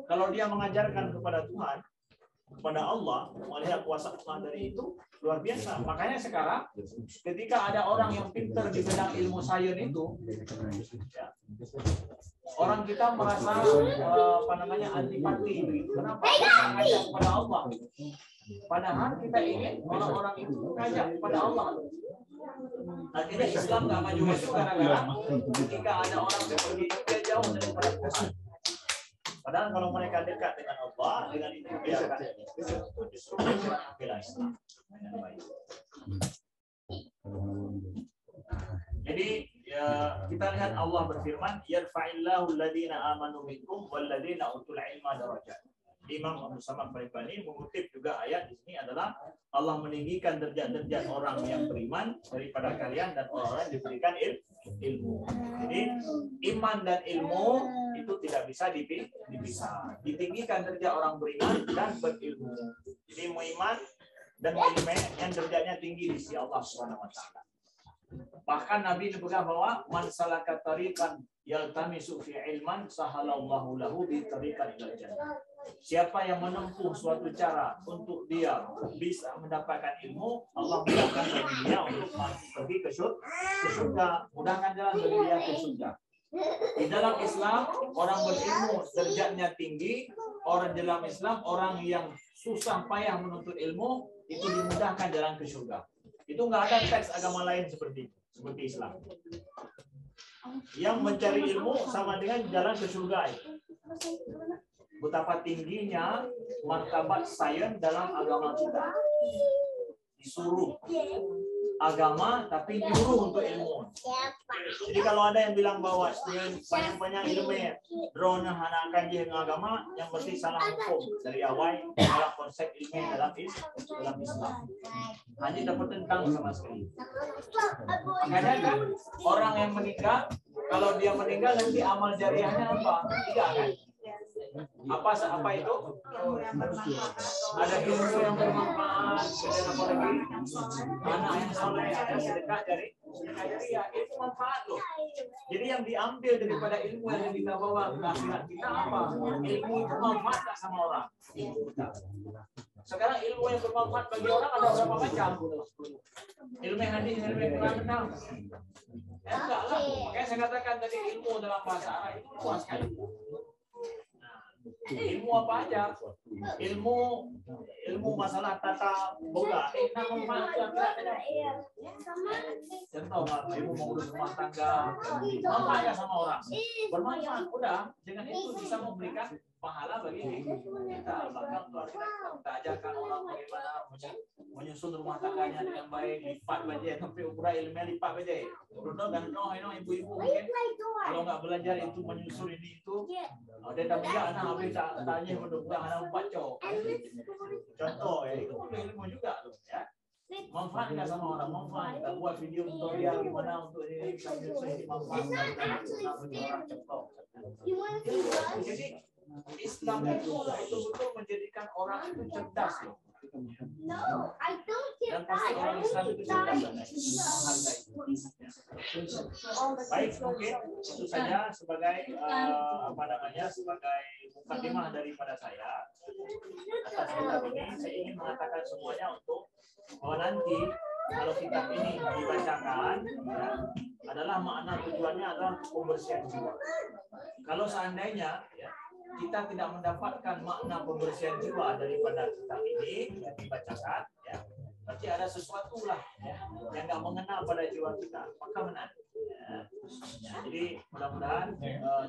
Kalau dia mengajarkan kepada Tuhan, kepada Allah, melihat kuasa Allah dari itu luar biasa. Makanya sekarang ketika ada orang yang pintar di bidang ilmu sains itu, ya, orang kita merasa antipati. Kenapa? Mengajak kepada Allah. Padahal kita ingin orang-orang itu mengajak kepada Allah. Akhirnya Islam nggak maju itu gara-gara ketika ada orang yang pergi dia jauh daripada Tuhan. Padahal kalau mereka dekat dengan Allah, dengan itu dia akan justru bela Islam dengan baik. Jadi ya, kita lihat Allah berfirman, yarfa'illahu alladhina amanu minkum walladhina utul ilma darajat. Imam Abu Samad Al-Bani mengutip juga ayat di sini adalah Allah meninggikan derajat-derajat orang yang beriman daripada kalian dan orang yang diberikan ilmu. Jadi iman dan ilmu itu tidak bisa dipisah. Ditinggikan derajat orang beriman dan berilmu. Jadi mau iman dan ilmu yang derajatnya tinggi di sisi Allah Subhanahu wa taala. Bahkan Nabi menyebutkan bahwa man salaka tariqan yaltamisu fi ilman sahalallahu lahu bi tariqan ilal jannah. Siapa yang menempuh suatu cara untuk dia bisa mendapatkan ilmu, Allah mudahkan bagi dia untuk pergi ke surga, mudahkan jalan bagi dia ke surga. Di dalam Islam, orang berilmu derajatnya tinggi, orang dalam Islam, orang yang susah payah menuntut ilmu, itu dimudahkan jalan ke surga. Itu nggak ada teks agama lain seperti Islam. Yang mencari ilmu sama dengan jalan ke surga. Betapa tingginya martabat sains dalam agama kita. Disuruh agama tapi nyuruh untuk ilmu. Jadi kalau ada yang bilang bahwa banyak-banyak ilmu drone anak kaji dengan agama, yang berarti salah hukum dari awal dalam konsep ilmu dalam Islam. Hanya dapat tentang sama sekali. Makanya kan orang yang meninggal, kalau dia meninggal nanti amal jariahnya apa? Tidak kan? Apa itu? Ada ilmu yang bermanfaat, apalagi anak yang soleh, ada sedekah dari jariah, itu manfaat loh. Jadi yang diambil daripada ilmu yang kita bawa ke akhirat kita apa? Ilmu itu manfaat tak sama orang. Sekarang ilmu yang bermanfaat bagi orang ada berapa macam? Ilmu hadis, ilmu Quran, enggak lah. Makanya saya katakan tadi ilmu dalam bahasa Arab itu luas sekali. Ilmu apa aja? Ilmu masalah tata boga. Contoh ilmu mengurus rumah tangga, manfaatnya sama orang. Bermanfaat, udah. Dengan itu bisa memberikan pahala bagi kita. Bahkan kita ajarkan orang bagaimana menyusun rumah tangganya dengan baik, lipat baja, sampai ukuran ilmiah lipat baja. Betul kan? Ibu-ibu mungkin kalau nggak belajar itu menyusun ini itu, dia tak punya anak habis tanya mudah-mudahan anak empat cowok. Contoh ya, itu ilmu juga tuh ya. Manfaat nggak sama orang, manfaat kita buat video tutorial gimana untuk ini bisa menyusun ini manfaat bagi orang contoh. Jadi Islam itu betul menjadikan orang itu cerdas loh. Dan pasti orang Islam itu cerdas dan baik, mungkin itu saja sebagai sebagai mukadimah daripada saya atas kitab ini. Saya ingin mengatakan semuanya untuk bahwa nanti kalau kitab ini dibacakan ya, adalah makna tujuannya adalah pembersihan jiwa. Kalau seandainya ya, kita tidak mendapatkan makna pembersihan jiwa daripada kitab ini yang dibacakan, ya, berarti ada sesuatu lah ya, yang nggak mengenal pada jiwa kita, maka benar. Ya. Jadi mudah-mudahan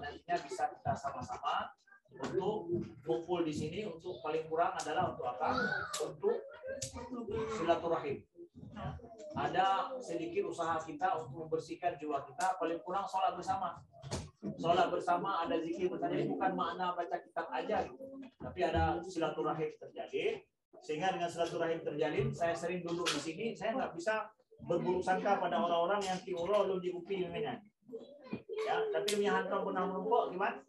nantinya bisa kita sama-sama untuk kumpul di sini untuk paling kurang adalah untuk apa? Untuk silaturahim. Ada sedikit usaha kita untuk membersihkan jiwa kita, paling kurang sholat bersama. Sholat bersama, ada zikir bersama. Jadi bukan makna baca kitab aja gitu. Tapi ada silaturahim terjadi. Sehingga dengan silaturahim terjalin, saya sering duduk di sini, saya nggak bisa berburuk sangka pada orang-orang yang tiuro lu diupi memangnya. Ya, tapi punya hantam pernah merumpok gimana?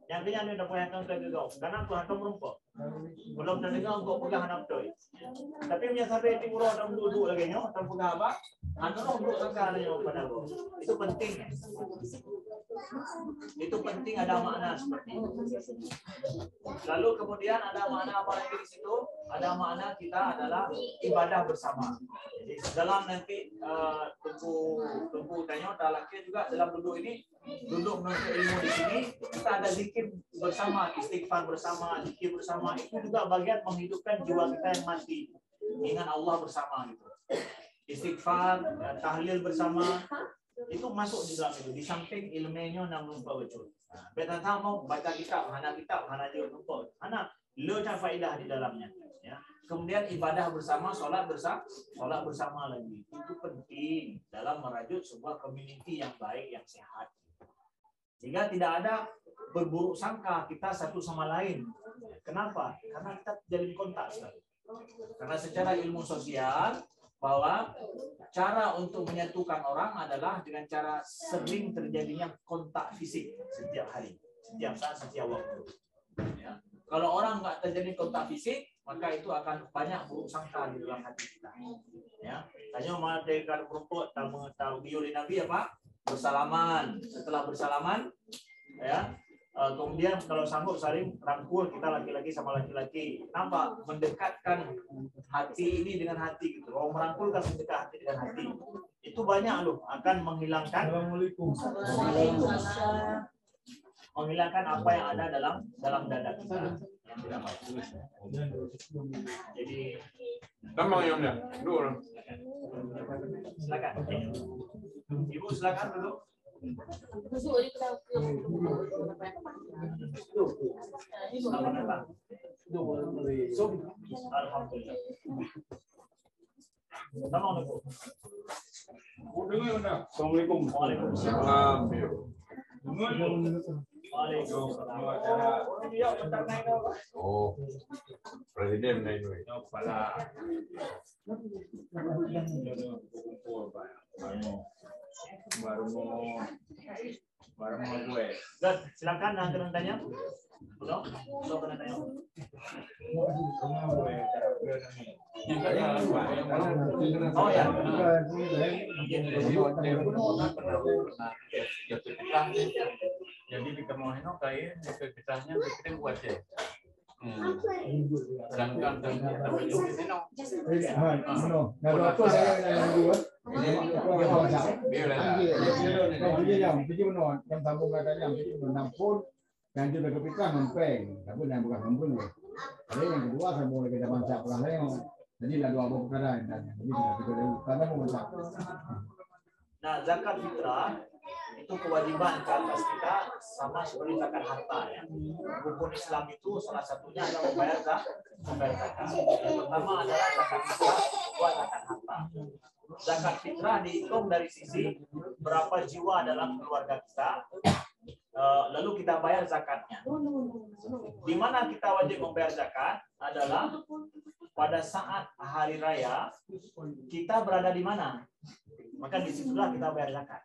Yang kenya ni dah punya hantam tergegau, karena aku hantam merumpok. Belum terdengar untuk pegang hantam tu. Tapi punya sampai tiuro dalam duduk lagi nyo, hantam pegang apa? Hantam duduk sangka ada nyo pada aku. Itu penting ya. Itu penting, ada makna seperti itu. Lalu kemudian ada makna apa lagi di situ? Ada makna kita adalah ibadah bersama. Jadi dalam nanti tunggu tanya laki juga dalam duduk ini, duduk menuntut ilmu di sini, kita ada zikir bersama, istighfar bersama, zikir bersama. Itu juga bagian menghidupkan jiwa kita yang mati. Ingat Allah bersama gitu. Istighfar, tahlil bersama. Itu masuk di dalam itu, di samping ilmunya nak lupa betul. Betul tak mau baca kitab, hana dia lupa, hana leca faedah di dalamnya. Ya. Kemudian ibadah bersama, sholat bersama lagi. Itu penting dalam merajut sebuah community yang baik, yang sehat. Sehingga tidak ada berburuk sangka kita satu sama lain. Kenapa? Karena kita jalin kontak sekali. Karena secara ilmu sosial bahwa cara untuk menyatukan orang adalah dengan cara sering terjadinya kontak fisik setiap hari, setiap saat, setiap waktu. Ya. Kalau orang nggak terjadi kontak fisik, maka itu akan banyak buruk sangka di dalam hati kita. Ya, tanya mereka perempuan tahu bioli Nabi apa? Bersalaman. Setelah bersalaman, ya. Kemudian kalau sanggup saling rangkul kita laki-laki sama laki-laki. Kenapa? Mendekatkan hati ini dengan hati gitu. Kalau merangkulkan mendekat hati dengan hati. Itu banyak loh akan menghilangkan menghilangkan apa yang ada dalam dada kita yang tidak baik. Jadi Tambang yang dia. Dulu. silakan. Ibu silakan dulu. Alhamdulillah. Assalamualaikum. Waalaikumsalam. Oh, presiden na ito. Baru mau gue. Silakan yang tanya. Belum kena tanya. Oh ya. Jadi kita mau heno kayak kitanya bikin buat ya. Sedangkan kita baju di sini Kalau aku saya yang dua, aku macam. Dia menon, yang sambung katanya, dia menampun, dan juga kepikiran mempeng, tapi yang bukan mempeng. Ada yang kedua sambung lagi zaman siap pulang lagi, jadi ada dua perkara yang tanya, jadi tidak karena mau macam. Nah, zakat fitrah itu kewajiban ke atas kita sama seperti zakat harta ya. Rukun Islam itu salah satunya adalah membayar zakat. Yang pertama adalah zakat fitrah, kedua zakat harta. Zakat fitrah dihitung dari sisi berapa jiwa dalam keluarga kita, lalu kita bayar zakatnya. Di mana kita wajib membayar zakat adalah pada saat hari raya kita berada di mana, maka disitulah kita bayar zakat.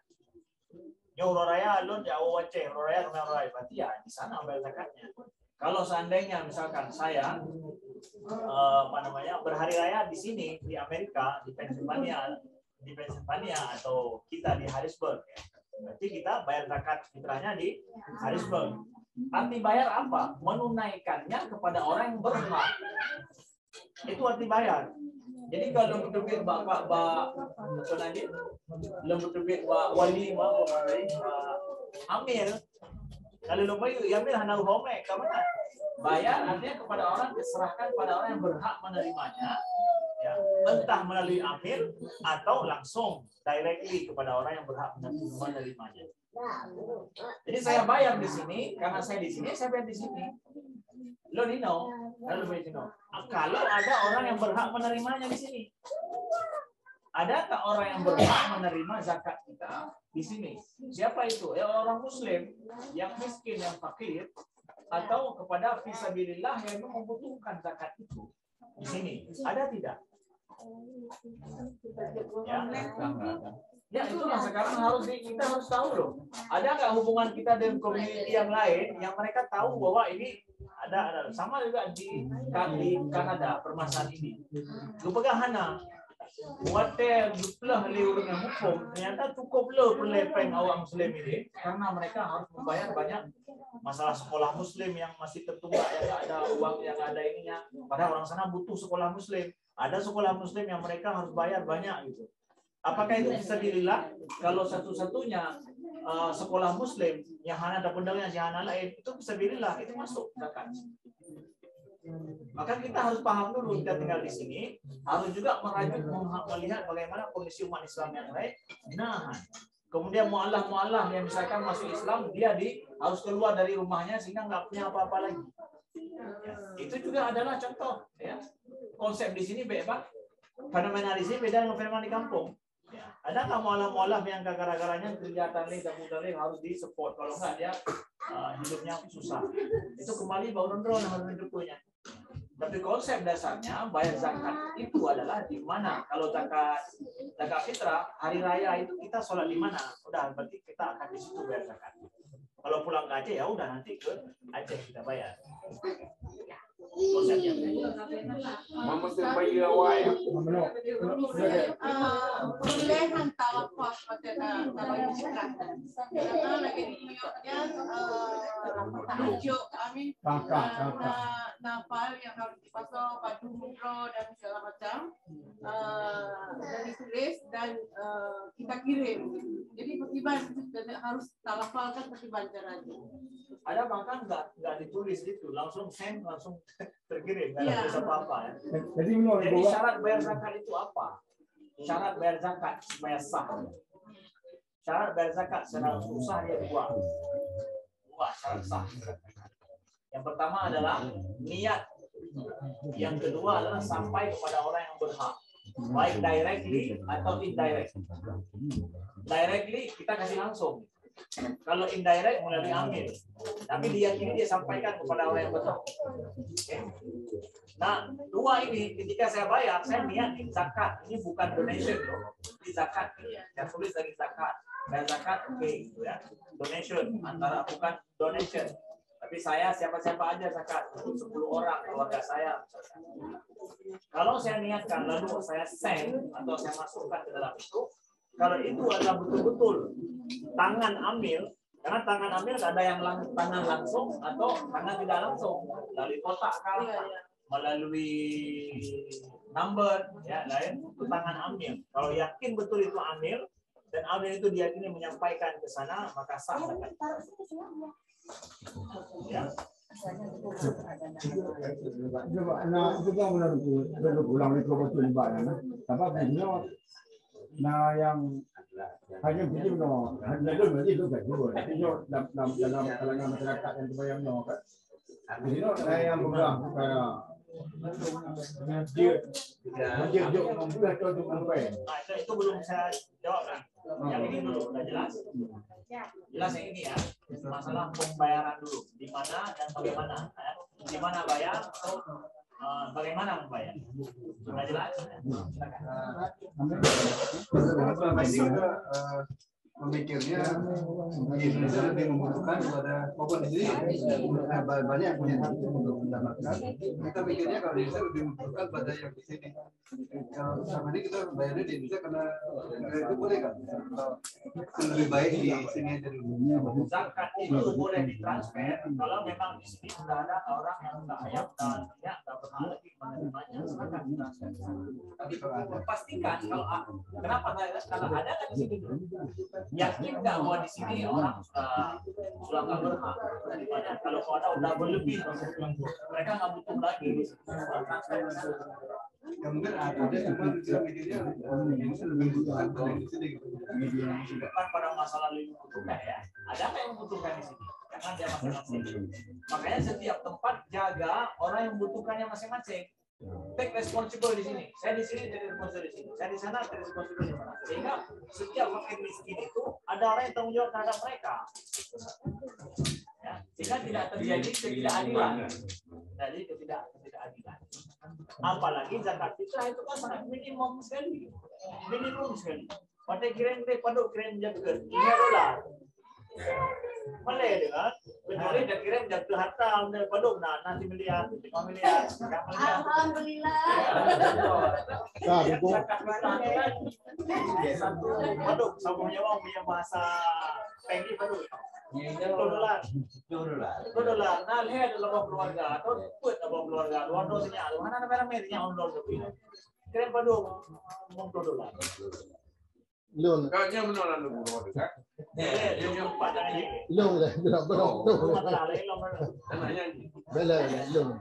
Nyawa raya lon jauh wajah, raya kena raya berarti ya di sana bayar zakatnya. Kalau seandainya misalkan saya berhari raya di sini di Amerika, di Pennsylvania atau kita di Harrisburg, ya. Berarti kita bayar zakat fitrahnya di Harrisburg. Arti bayar apa? Menunaikannya kepada orang yang berhak. Itu arti bayar. Jadi kalau betul-betul bapak betul-betul wali amil, kalau lupa itu amil hana home kemana? Bayar artinya kepada orang, diserahkan pada orang yang berhak menerimanya, ya, entah melalui amil atau langsung directly kepada orang yang berhak menerimanya. Jadi saya bayar di sini karena saya di sini, saya bayar di sini. Lo Nino, kalau ada orang yang berhak menerimanya di sini, adakah orang yang berhak menerima zakat kita di sini? Siapa itu? Ya orang Muslim yang miskin, yang fakir, atau kepada fisabilillah yang membutuhkan zakat itu. di sini? Ada tidak? Ya itulah sekarang kita harus tahu loh. Ada nggak hubungan kita dengan community yang lain yang mereka tahu bahwa ini ada sama juga di Kanada permasalahan ini. Lu pegang hana, buatnya lah dengan hukum ternyata cukuplah perlepeng awak Muslim ini karena mereka harus membayar banyak masalah sekolah Muslim yang masih tertunggak yang ada uang yang ada ininya. Padahal orang sana butuh sekolah Muslim. Ada sekolah Muslim yang mereka harus bayar banyak gitu. Apakah itu fisabilillah? Kalau satu-satunya sekolah Muslim yang hana ada pendangnya yang hana lain itu fisabilillah, itu masuk zakat. Maka kita harus paham dulu kita tinggal di sini, harus juga melihat bagaimana kondisi umat Islam yang lain. Nah, kemudian mu'alaf yang misalkan masuk Islam, dia harus keluar dari rumahnya sehingga nggak punya apa-apa lagi. Ya, itu juga adalah contoh. Ya. Konsep di sini beda, fenomena di sini beda dengan fenomena di kampung. Ya. Ada nggak mu'alaf yang gara-garanya kegiatan ini harus disupport, kalau nggak dia hidupnya susah. Itu kembali bau rendron harus hidupnya. Tapi konsep dasarnya bayar zakat itu adalah di mana. Kalau zakat fitrah hari raya itu kita sholat di mana, udah berarti kita akan di situ bayar zakat. Kalau pulang ke Aceh ya udah nanti ke Aceh kita bayar. Konsepnya. Perolehan tawaf pada karena lagi ditunjuknya tunjuk kami nafal yang harus dipasang baju umroh dan segala macam dan ditulis dan kita kirim. Jadi ketiban harus talafalkan ketiban caranya. Ada bahkan nggak ditulis itu, langsung send, langsung terkirim, nggak ada tulis apa-apa ya. Jadi syarat bayar zakat itu apa? Syarat bayar zakat supaya sah. Syarat bayar zakat secara susah dia dua syarat sah. Yang pertama adalah niat. Yang kedua adalah sampai kepada orang yang berhak, baik directly atau indirect. Directly kita kasih langsung. Kalau indirect mulai diambil, tapi diyakini dia sampaikan kepada orang yang berhak. Okay. Nah, dua ini ketika saya bayar, saya niat zakat. Ini bukan donation loh, ini zakat. Saya tulis dari zakat. Dan zakat gitu ya. Donation antara bukan donation. Tapi saya siapa-siapa aja zakat untuk 10 orang keluarga saya. Kalau saya niatkan lalu saya send atau saya masukkan ke dalam itu, kalau itu adalah betul-betul tangan ambil, karena tangan ambil ada yang tangan langsung atau tangan tidak langsung, melalui kotak kah, melalui number, ya lain itu tangan ambil. Kalau yakin betul itu ambil dan ambil itu diyakini menyampaikan ke sana, maka sah zakat. Ya. Nah, itu kan benar pulang itu betul banget. Tapi begini, nah yang hanya begini no, hanya itu berarti itu betul. Itu dalam kalangan masyarakat yang terbayang no kan. Jadi no, saya yang pegang supaya dia membuat untuk apa? Itu belum saya jawab kan. Yang ini dulu udah jelas. Jelas yang ini ya. Masalah pembayaran dulu. Di mana dan bagaimana? Di mana bayar atau bagaimana membayar? Sudah jelas? Memikirnya di Indonesia lebih membutuhkan kepada maupun di sini banyak yang punya untuk mendapatkan. Kita pikirnya kalau di Indonesia lebih membutuhkan pada yang di sini. Kalau sama ini kita bayarnya di Indonesia karena itu boleh kan? Lebih baik di sini aja dulu. Zakat itu boleh ditransfer kalau memang di sini sudah ada orang yang kaya dan tidak berhak lagi menerimanya, silakan ditransfer. Tapi pastikan kalau kenapa kalau ada kan di sini yakin nggak bahwa di sini orang sudah nggak berhak menerimanya. Kalau ada udah berlebih mereka nggak butuh lagi transfer. Ya mungkin ada cuma kita mikirnya Indonesia lebih membutuhkan pada di sini. Bukan pada masalah lebih membutuhkan ya. Ada apa yang membutuhkan di sini? Karena dia masing-masing. Makanya setiap tempat jaga orang yang membutuhkannya masing-masing. Take responsible di sini. Saya di sini jadi responsible di sini. Saya di sana jadi responsible di sana. Sehingga setiap fakir miskin itu ada orang yang tanggung jawab terhadap mereka. Ya, sehingga tidak terjadi ketidakadilan. Jadi ketidakadilan. Apalagi zakat fitrah itu kan sangat minimum sekali. Pada kirim deh, pada kirim jaga $5. Boleh dengan kecuali dia kirim jaga harta pada nanti miliar, 5 miliar. Alhamdulillah. Zakat fitrah satu pada sama nyawa punya bahasa pegi pada $10. Nah, lihat dalam keluarga atau buat dalam keluarga, luar dosanya, mana ada merah merahnya on dol tapi. Keren pada $10. Loan. Kayaknya menolak dulu kan? Yang padanya. Loan lah, belum. Anaknya. Bela loan.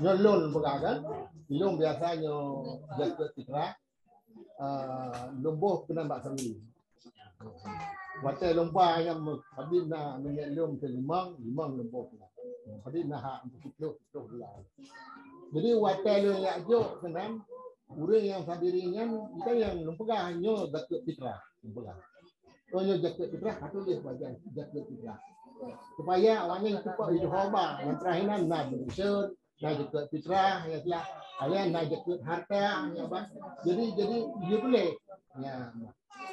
Nyo loan beragam. Loan biasanya jaga fitrah. Lumbuh kena mbak sendiri. Waktu lomba yang habis nak mengenai loan ke limang lumbuh kena. Habis nak hak untuk $10. Jadi waktu loan yang jauh kena. Orang yang sabirinya kita yang lumpegah hanya zakat fitrah, lumpegah. Hanya zakat fitrah atau dia bagian zakat fitrah. Supaya awalnya cepat hidup hoba, yang terakhir nak berusaha, nak zakat fitrah, ya lah. Kalian nak zakat harta, ya bang. Jadi dia boleh. Ya.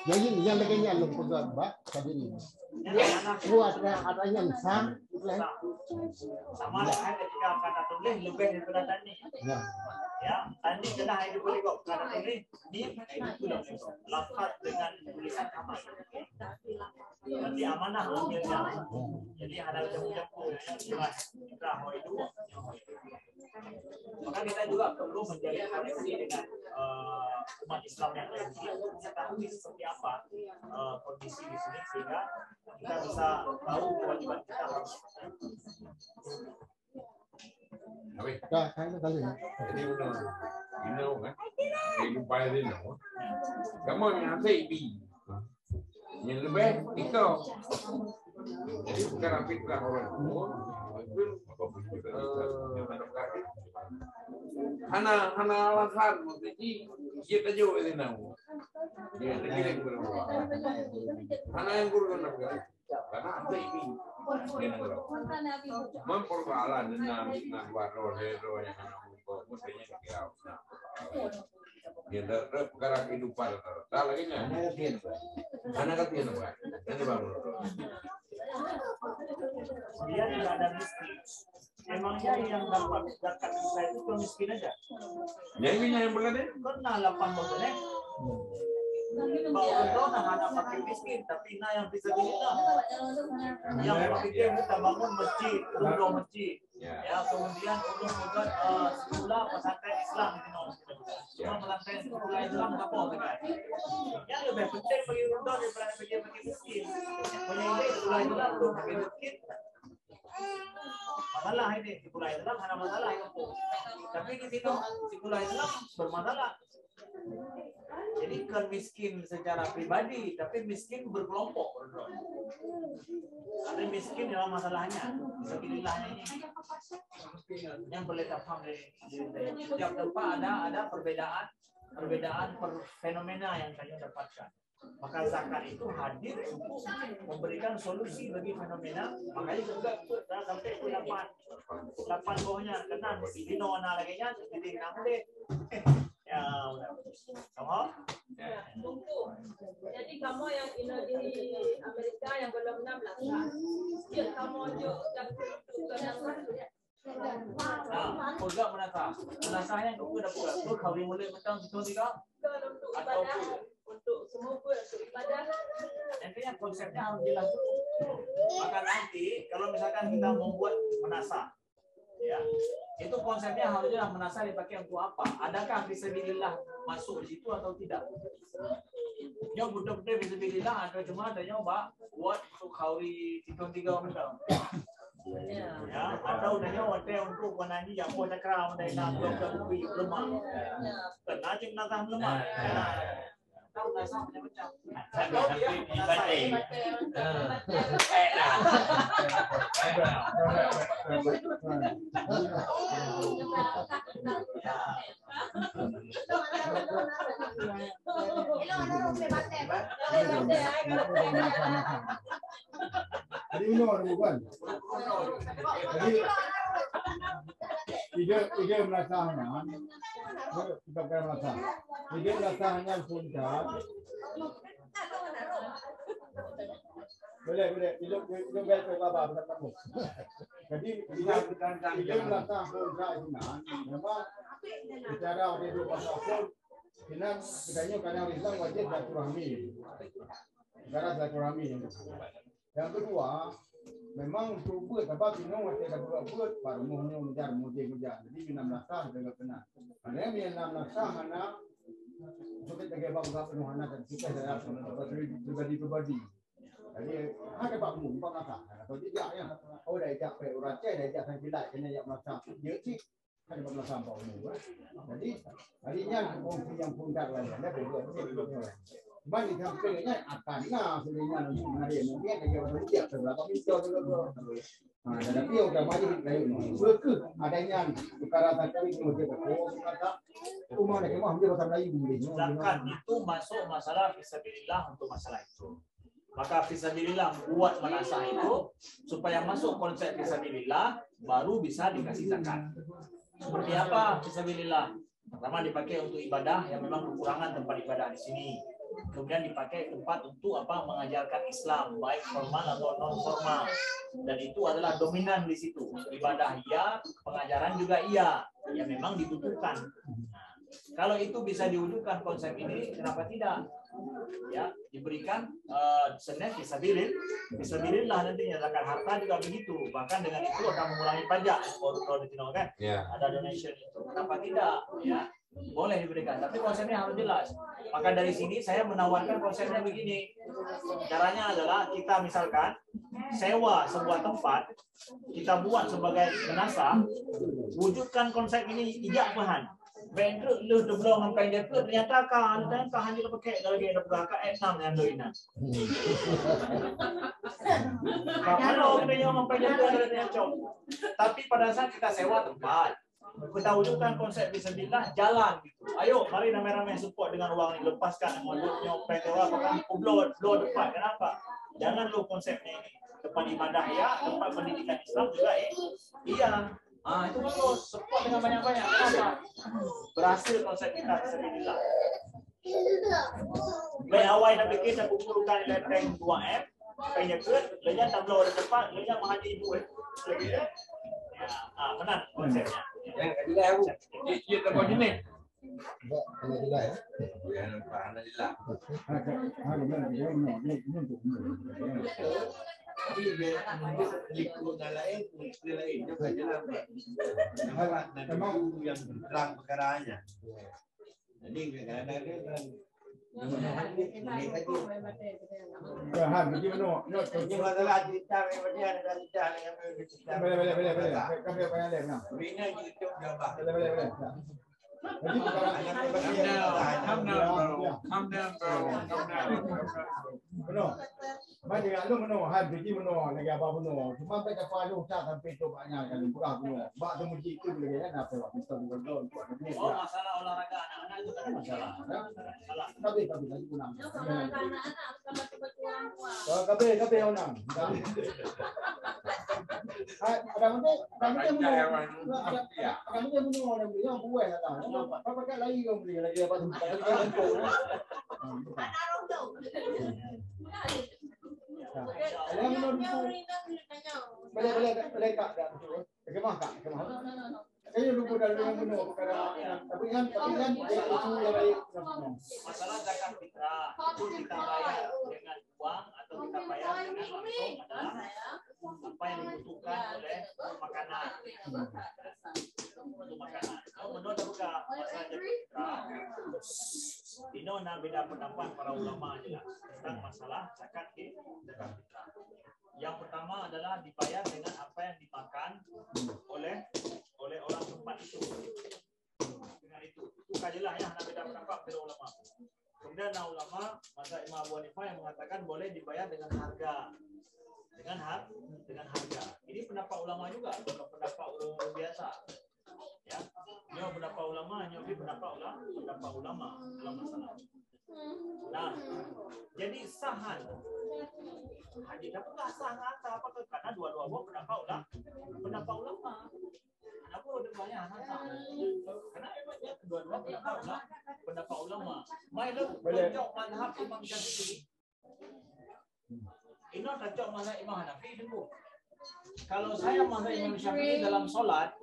Jadi yang lainnya lumpegah bak sabirinya. Buat ada yang sah, sama lah ketika kata tulis lebih daripada tani. Ya, tani kena hidup boleh kok kata tulis ni sudah lafaz dengan tulisan sama. Nanti amanah ambilnya. Jadi ada jam-jamku kita mau itu. Maka kita juga perlu menjadi koneksi dengan umat Islam yang lain. Kita tahu seperti apa kondisi di sini sehingga kita bisa tahu kewajiban kita harus. Jadi udah kan? Kehidupan ini, kamu yang sepi, yang lebih itu. Jadi bukan fitrah orang tua, hana alasan mesti kita jauh ini namu. Dia terkira berapa? Hana yang kurang apa? Karena sepi. Mempersoalan dengan warga yang mestinya kira dia perkara kehidupan tak lagi anak kecil apa ini baru dia tidak ada miskin. Emangnya yang dapat zakat fitrah itu miskin aja? Jadi yang berada kena 8 boleh. Bawa itu anak pakai miskin, tapi yang bisa kita yang pikir kita bangun masjid, rumah masjid, ya kemudian untuk membuat sekolah pesantren Islam di Cuma pesantren sekolah Islam apa kan? Yang lebih penting bagi rumah daripada bagi miskin. Menyindir sekolah Islam untuk bagi miskin. Masalah ini sekolah Islam ada masalah itu. Tapi di situ sekolah Islam bermasalah. Jadi bukan miskin secara pribadi, tapi miskin berkelompok. Ada miskin dalam masalahnya, fisabilillahnya ini. Yang boleh paham dari setiap tempat ada perbedaan fenomena yang saya dapatkan. Maka zakat itu hadir untuk memberikan solusi bagi fenomena. Makanya juga sampai 8 bawahnya kena di nona lagi nya jadi 6 deh. Ya, sama. Jadi kamu yang di Amerika yang belum 16, ya kamu juga Nah, juga menasahnya aku dapat aku kawin mulai macam itu juga. Untuk ibadah, untuk semua untuk ibadah. Intinya konsepnya harus jelas dulu. Maka nanti kalau misalkan kita membuat menasah, ya itu konsepnya harusnya menasah dipakai untuk apa? Adakah fisabilillah masuk di situ atau tidak? Yang betul-betul fisabilillah ada cuma adanya buat untuk kauri 3 macam. Ya, atau udahnya waktu untuk menangi yang mau cakram dari nak lebih lemah. Kena je menasah lemah. Tahu menasah macam. Atau dia menasah. Jadi ini orang bukan. Jadi Tiga belasahnya, kita kira belasah. Tiga belasahnya puncak. Boleh. Hidup baik ke bapa, bukan kamu. Jadi tiga belasah puncak ini, memang bicara hidup pasal pun, kita kadang Islam wajib silaturahmi. Negara silaturahmi. Yang kedua, memang untuk buat apa pinong waktu kita buat baru mau menjar. Jadi minam nasah juga kena. Ada yang minam nasah anak seperti kayak bangsa penuh anak dan kita saya pribadi. Jadi ada pak nasah. Atau tidak yang dah ijak pe orang cai dah ijak sang pilai kena ijak nasah. Dia sih ada pak nasah pak Jadi harinya fungsi yang puncak lagi ada dua. Bagi sampingnya akan sebenarnya untuk menarik mungkin ada berapa seberapa minta dulu. Nah, tapi udah maju lain. Ke adanya perkara tadi itu dia kata rumah nak kemah dia pasal lain boleh. Zakat itu masuk masalah fisabilillah untuk masalah itu. Maka fisabilillah buat menasah itu supaya masuk konsep fisabilillah baru bisa dikasih zakat. Seperti apa fisabilillah? Pertama dipakai untuk ibadah yang memang kekurangan tempat ibadah di sini. Kemudian dipakai tempat untuk mengajarkan Islam baik formal atau non formal, dan itu adalah dominan di situ. Ibadah iya, pengajaran juga iya, ya memang dibutuhkan. Nah, kalau itu bisa diwujudkan konsep ini, kenapa tidak? Ya, diberikan senet fisabilillah nantinya, zakat harta juga begitu. Bahkan dengan itu akan mengurangi pajak kalau ditino kan. Ada donation itu. Kenapa tidak? Ya. Boleh diberikan, tapi konsepnya harus jelas. Maka dari sini saya menawarkan konsepnya begini. Caranya adalah kita misalkan sewa sebuah tempat, kita buat sebagai menasah, wujudkan konsep ini ijak bahan. Bentuk lu belum sampai dia ke ternyata kan hanya pakai lagi ada berangkat enam yang doinan. Kalau kita yang sampai dia ternyata. Tapi pada saat kita sewa tempat, kita wujudkan konsep bismillah jalan gitu. Ayo mari ramai-ramai support dengan uang ini, lepaskan nyopet apakah upload depan. Kenapa? Jangan lu konsepnya ini tempat ibadah ya, tempat pendidikan Islam juga iya. Itu bagus, support dengan banyak-banyak. Kenapa? Berhasil konsep kita bismillah. Baik awal nak bikin dan kumpulkan lepeng 2M, pengen ke, lenyap tablau ada tempat, lenyap mengaji ibu lagi. Ya, benar konsepnya. Yang kedua aku, dia tak boleh ni. Alhamdulillah ya. Ya, alhamdulillah. Tapi dia ikut lain, juga jelas. Memang yang terang perkaranya. Jadi kadang-kadang Macam lu meno, biji meno, lagi apa meno. Cuma kita palu tak sampai tu banyak kali kurang meno. Bak tu muji itu lagi kan apa waktu kita bergaul. Oh, masalah olahraga anak-anak itu kan masalah. Tapi lagi kurang. Anak-anak sama seperti orang tua. Kabe orang. Ada mungkin meno orang beli yang buat tak. Apa pakai lagi kau beli lagi apa tu. Boleh kak dah. Kemah kak. Saya lupa dalam menu perkara tapi kan itu yang lain. Masalah zakat fitrah itu kita bayar dengan uang atau kita bayar dengan langsung adalah apa yang dibutuhkan oleh makanan. Untuk makanan. Menurut juga masalah zakat fitrah. Ini beda pendapat para ulama jelas tentang masalah zakat fitrah. Yang pertama adalah dibayar dengan apa yang dimakan oleh orang tempat itu. Dengan itu kajilah ya, beda pendapat para ulama. Kemudian ulama mazhab Imam Abu Hanifah yang mengatakan boleh dibayar dengan harga. Dengan harga. Ini pendapat ulama juga, bukan pendapat ulama biasa. Ya, ini pendapat ulama, ini pendapat ulama dalam masalah. Nah, jadi sahan haji apakah sah apa karena dua-dua pendapat ulama. Kenapa ketuanya hantar. Karena memangnya kedua-dua pendapat ulama. Mai lu cocok mazhab Imam Syafi'i. Ini cocok mazhab Imam Hanafi dulu. Kalau saya mazhab Imam Syafi'i dalam solat,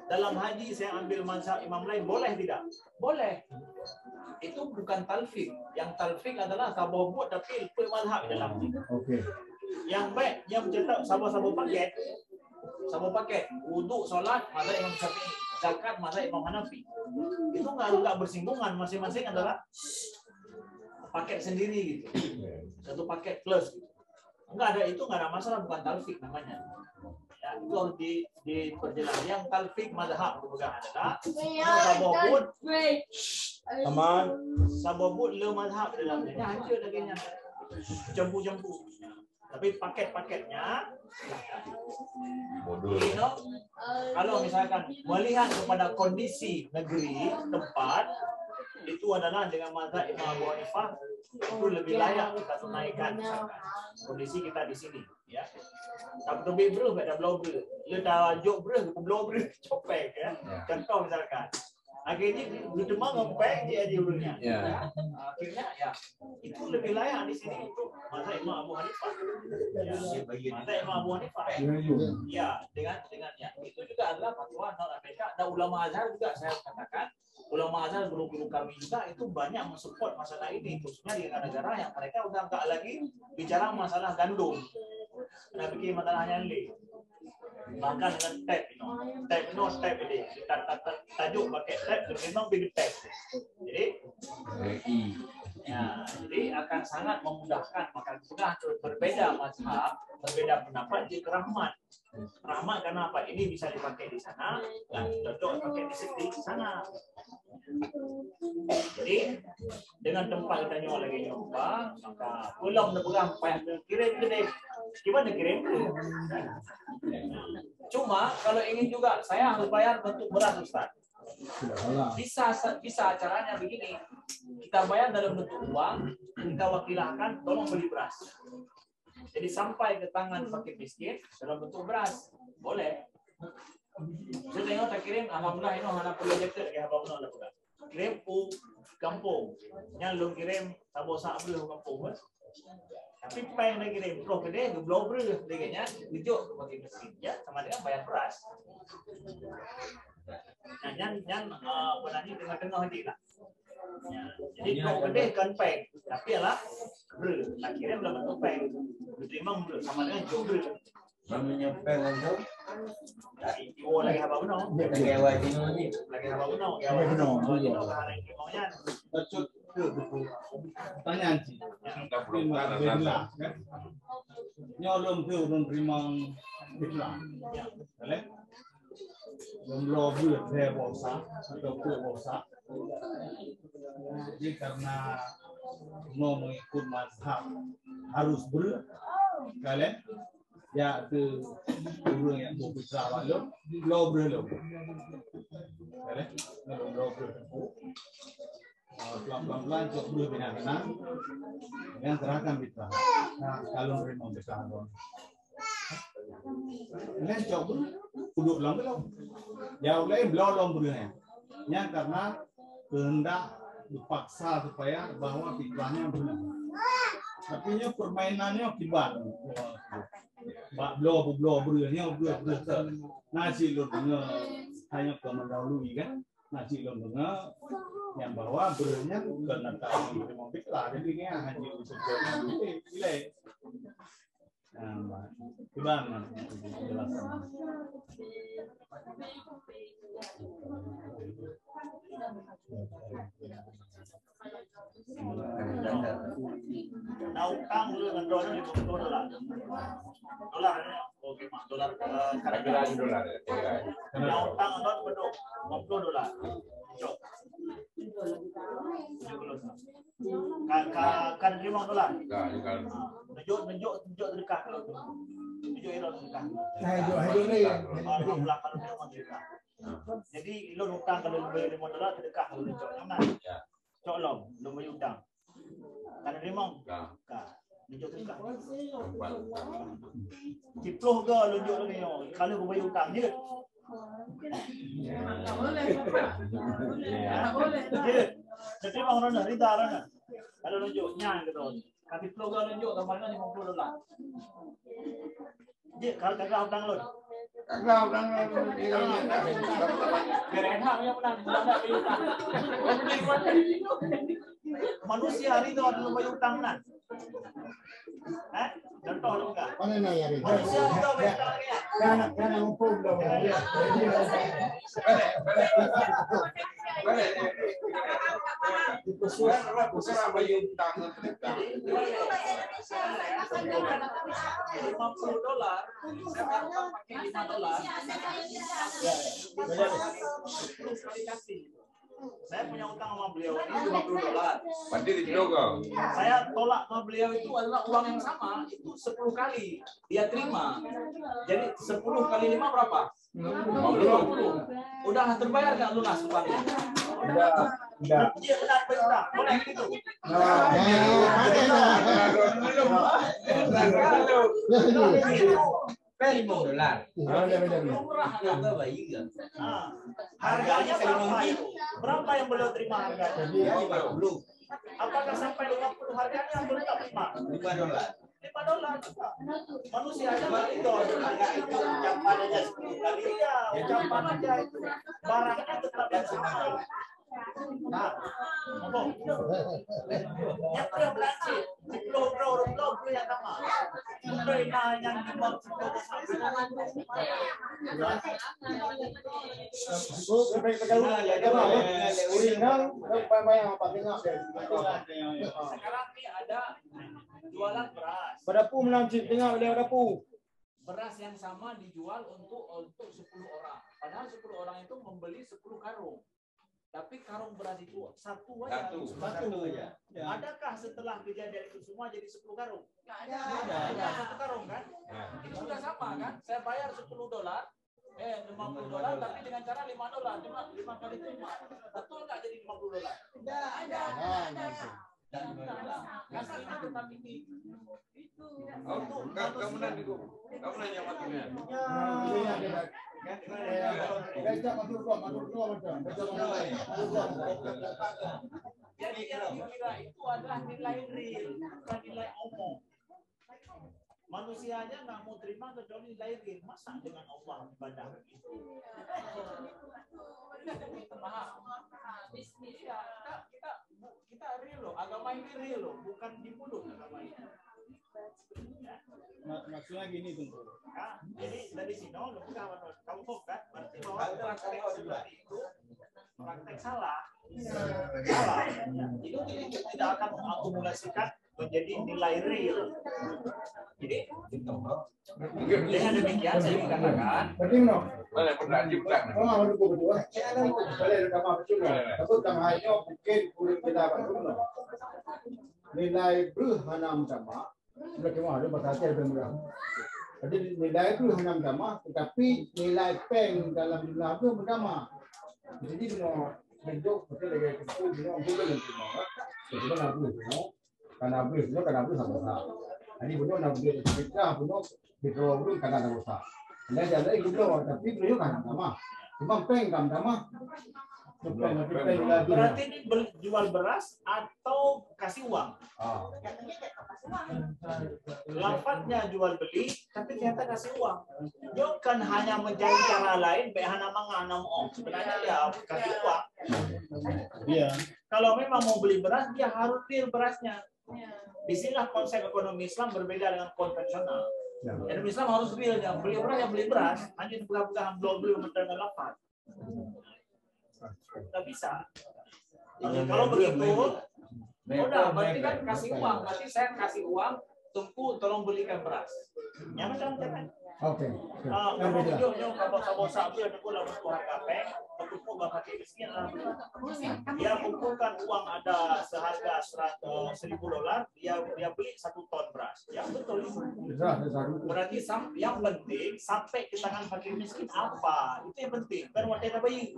dalam haji saya ambil mazhab imam lain, boleh tidak? Boleh. Itu bukan talfik. Yang talfik adalah sababut tapi ikut mazhab dalam. Okey. Yang baik, yang mencetak sabah-sabah paket. Sabah paket. Wuduk, solat, mazhab Imam Syafi'i. Zakat, mazhab Imam Hanafi. Itu enggak bersinggungan. Masing-masing adalah paket sendiri gitu. Satu paket plus. Enggak ada, itu enggak ada masalah, bukan talfik namanya. Ya, itu harus diperjelas. Yang talfik mazhab pegang adalah sababut Aman. sababut le mazhab dalamnya. Hancur dagingnya. Jambu-jambu. Tapi paket-paketnya Modul. kalau misalkan melihat kepada kondisi negeri tempat, itu adalah dengan mazhab Imam Abu Hanifah itu lebih layak kita tunaikan misalkan. Kondisi kita di sini, ya. Tak lebih bro, tak belau bro. Le dah jok bro, belau bro, copek ya. Contoh misalkan. Akhirnya di demam ngepek dia aja dulunya. Akhirnya ya itu lebih layak di sini untuk mazhab Imam Abu Hanifah. Ya, mazhab Imam Abu Hanifah. Ya, dengan ya. Itu juga adalah fatwa non Amerika dan ulama Azhar juga saya katakan. Ulama Azhar guru-guru kami juga itu banyak mensupport masalah ini, khususnya di negara-negara yang mereka udah enggak lagi bicara masalah gandum. Nah, bikin masalahnya ini. Bahkan dengan tab ini. Tajuk pakai tab memang big tab. Jadi ya, jadi akan sangat memudahkan, maka sudah berbeda mazhab, berbeda pendapat di rahmat. Rahmat karena apa? Ini bisa dipakai di sana, dan cocok dipakai di sana. Jadi dengan tempat kita nyoba, maka pulang berpegang payah kirim ke dek. Gimana kirim? Cuma kalau ingin juga saya harus bayar bentuk beras Ustaz. Bisa caranya begini. Kita bayar dalam bentuk uang, kita wakilahkan tolong beli beras. Jadi sampai ke tangan fakir miskin dalam bentuk beras. Boleh. Saya tengok tak kirim, alhamdulillah ini anak projector ya abang nak bukan. Kirim u kampung. Yang lu kirim sabosak belum kampung. Tapi payah nak kirim pro kedai ke blow bro deganya dijuk ke fakir miskin ya sama dengan bayar beras. Yang benarnya tengah-tengah aja lah. Ya, jadi pro kedai kan pay, tapi lah bro tak kirim dalam bentuk pay. Diterima bro sama dengan jok bro. Namanya peng itu. Oh lagi apa benar? Lagi wajib ni. Lagi apa benar? Ya benar. Maunya. Betul betul. Pertanyaan sih. Kita belum kan. Nyolong tu belum terima Islam. Boleh? Belum lobby saya bosa atau pun bosa. Jadi karena mau mengikut mazhab harus kalian ya tu orang yang berbicara maklum lo belum kalian lo belum pelan-pelan cok dulu benar-benar yang serahkan kita. Nah kalau memang besar dong kalian cok duduk belum jauh lagi belum berani yang karena kehendak dipaksa supaya bahwa pikirannya benar. Tapi permainannya kibat. Belum beranya nasi lornya hanya mendahului kan. Nasi lornya yang bawa beranya karena tak mau pikir jadi ni hanya sesuatu nilai. Gimana jelasan? Nah, utang dulu dengan $50. Dolar, oke mak, dolar Kira-kira dolar ya. Nah, utang non penuh $50. Cok. Kan $5. Tunjuk dekat kalau tu. Tunjuk elok dekat. Hajo ni. Alhamdulillah kalau dia mau dekat. Jadi lo utang kalau beli $5 terdekat kalau cok jangan. Cok long, lo beli utang. Kan rimong. Tunjuk dekat. Ciploh ke tunjuk ni. Kalau kau beli utang dia Nggak boleh, Bapak. Nggak boleh. Jadi bang Ronda Rita Ronda. Kalau nunjuknya gitu. Kasih logo nunjuk gambarnya $50. Jadi kalau kagak utang lo. Kagak utang Berenang yang menang tidak utang. Manusia hari itu ada lupa utang nan. Contoh enggak? Mana naya Rita? Manusia itu utang ya. Jangan ngumpul dong. Bukan apa yang utang mereka. $50, saya harus pakai $5. Saya punya utang sama beliau ini $50. Berarti dijogo. Saya tolak sama beliau itu adalah uang yang sama, itu 10 kali dia terima. Jadi 10 kali 5 berapa? 50. Udah terbayar nggak lunas utangnya? Udah. Iya benar benar. Boleh gitu. Harganya berapa itu? Berapa yang beliau terima harganya? 50. Apakah sampai 50 harganya belum terima? $5. $5. Manusia aja itu harga itu ucapan aja 10 kali ya, ucapan aja itu. Barangnya tetap yang sama. Nah, ngomong. Yang beliau belanja, bro yang sama. Bro yang dibuat sekarang nih ada jualan beras. Pada pu menancip tengah ada pu. Beras yang sama dijual untuk 10 orang. Padahal 10 orang itu membeli 10 karung. Tapi karung beras itu satu aja. Satu aja. Ya. Adakah setelah kejadian itu semua jadi 10 karung? Nggak ada. Ada 1 karung kan? Itu sudah sama kan? Saya bayar $10, $50 tapi dengan cara $5. 5 kali 5. Betul nggak jadi $50? Nggak ada. Kasih ini tetap ini. Itu. Kamu nanya itu. Kamu nanya waktunya. Jadi yang dikira itu adalah nilai real, bukan nilai omong. Manusia aja nggak mau terima kecuali nilai real. Masa dengan Allah ibadah begitu? Bisnis ya, kita real loh. Agama ini real loh, bukan di mulut agama ini. Maksudnya gini tuh. Nah, jadi dari sini kamu kan berarti bahwa praktek seperti itu praktek salah. Itu tidak akan mengakumulasikan menjadi nilai real. Jadi dengan demikian saya katakan. Berarti no. Boleh bukan. Oh, harus berdua. Boleh rekaman juga. Tapi tengahnya mungkin kurang kita no. Nilai berhanam sama. Sudah cuma ada batasi lebih murah. Jadi nilai itu hanam sama, tetapi nilai peng dalam jumlah itu bersama. Jadi mau bentuk betul lagi kecil, mau juga lebih murah. Jadi kan habis, karena habis sama. Jadi betul nak beli kita, betul betul karena ada usaha. Nah jadi itu tapi beliau kan sama. Cuma peng kan sama. Berarti ini jual beras atau kasih uang? Lafadznya jual beli, tapi ternyata kasih uang. Dia kan hanya mencari cara lain, behana manganam om. Sebenarnya dia kasih uang. Iya. Kalau memang mau beli beras, dia harus real berasnya. Disinilah konsep ekonomi Islam berbeda dengan konvensional. Ekonomi Islam harus real, yang beli beras ya beli beras. Hanya bukan beli mencari lafaz. Nggak bisa. Kalau begitu, udah berarti kan kasih uang. Berarti saya kasih uang, Tungku tolong belikan beras. Yang macam-macam. Oke. Kemudian kalau sabu ada pula untuk harga peng, Tungku bakal miskin. Dia kumpulkan uang ada seharga $1.000, dia beli 1 ton beras. Ya betul itu. Berarti yang penting sampai ke tangan fakir miskin apa? Itu yang penting. Kan waktu bayi.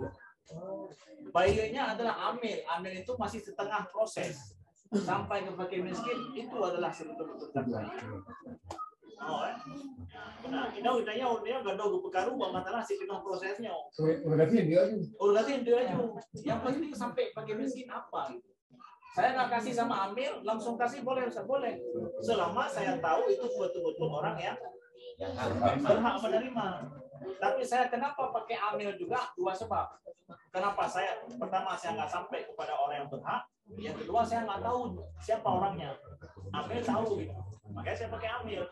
Bayinya adalah amil itu masih setengah proses sampai ke fakir miskin itu adalah betul-betul terbaik. Oh, nah, kita dia gandong pekaru masalah sih dengan prosesnya. Urgasin dia aja. Urgasin dia aja. Yang penting sampai pakai mesin apa gitu. Saya nggak kasih sama Amil, langsung kasih boleh. Selama saya tahu itu betul-betul orang yang berhak menerima. Tapi saya kenapa pakai Amil juga? Dua sebab. Kenapa pertama saya nggak sampai kepada orang yang berhak. Yang kedua saya nggak tahu siapa orangnya. Amil tahu gitu. Makanya saya pakai Amil.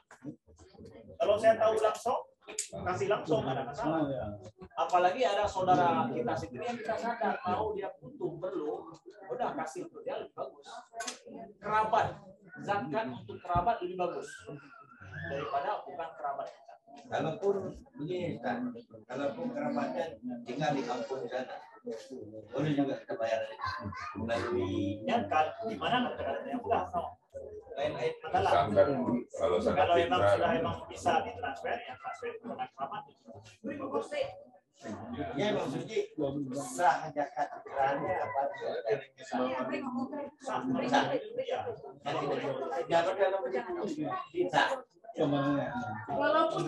Kalau saya tahu langsung, kasih langsung ada masalah. Apalagi ada saudara kita sendiri yang kita sadar tahu dia butuh perlu, udah kasih untuk dia lebih bagus. Kerabat, zakat untuk kerabat lebih bagus daripada bukan kerabat kita. Kalaupun begini kan, kalaupun kerabatnya tinggal di kampung sana, boleh juga kita bayar melalui ya kan? Di mana yang udah lain-lain masalah. Kalau memang sudah bisa ditransfer, ya transfer kepada kerabat. Ya maksudnya sah zakat fitrahnya apa? Walaupun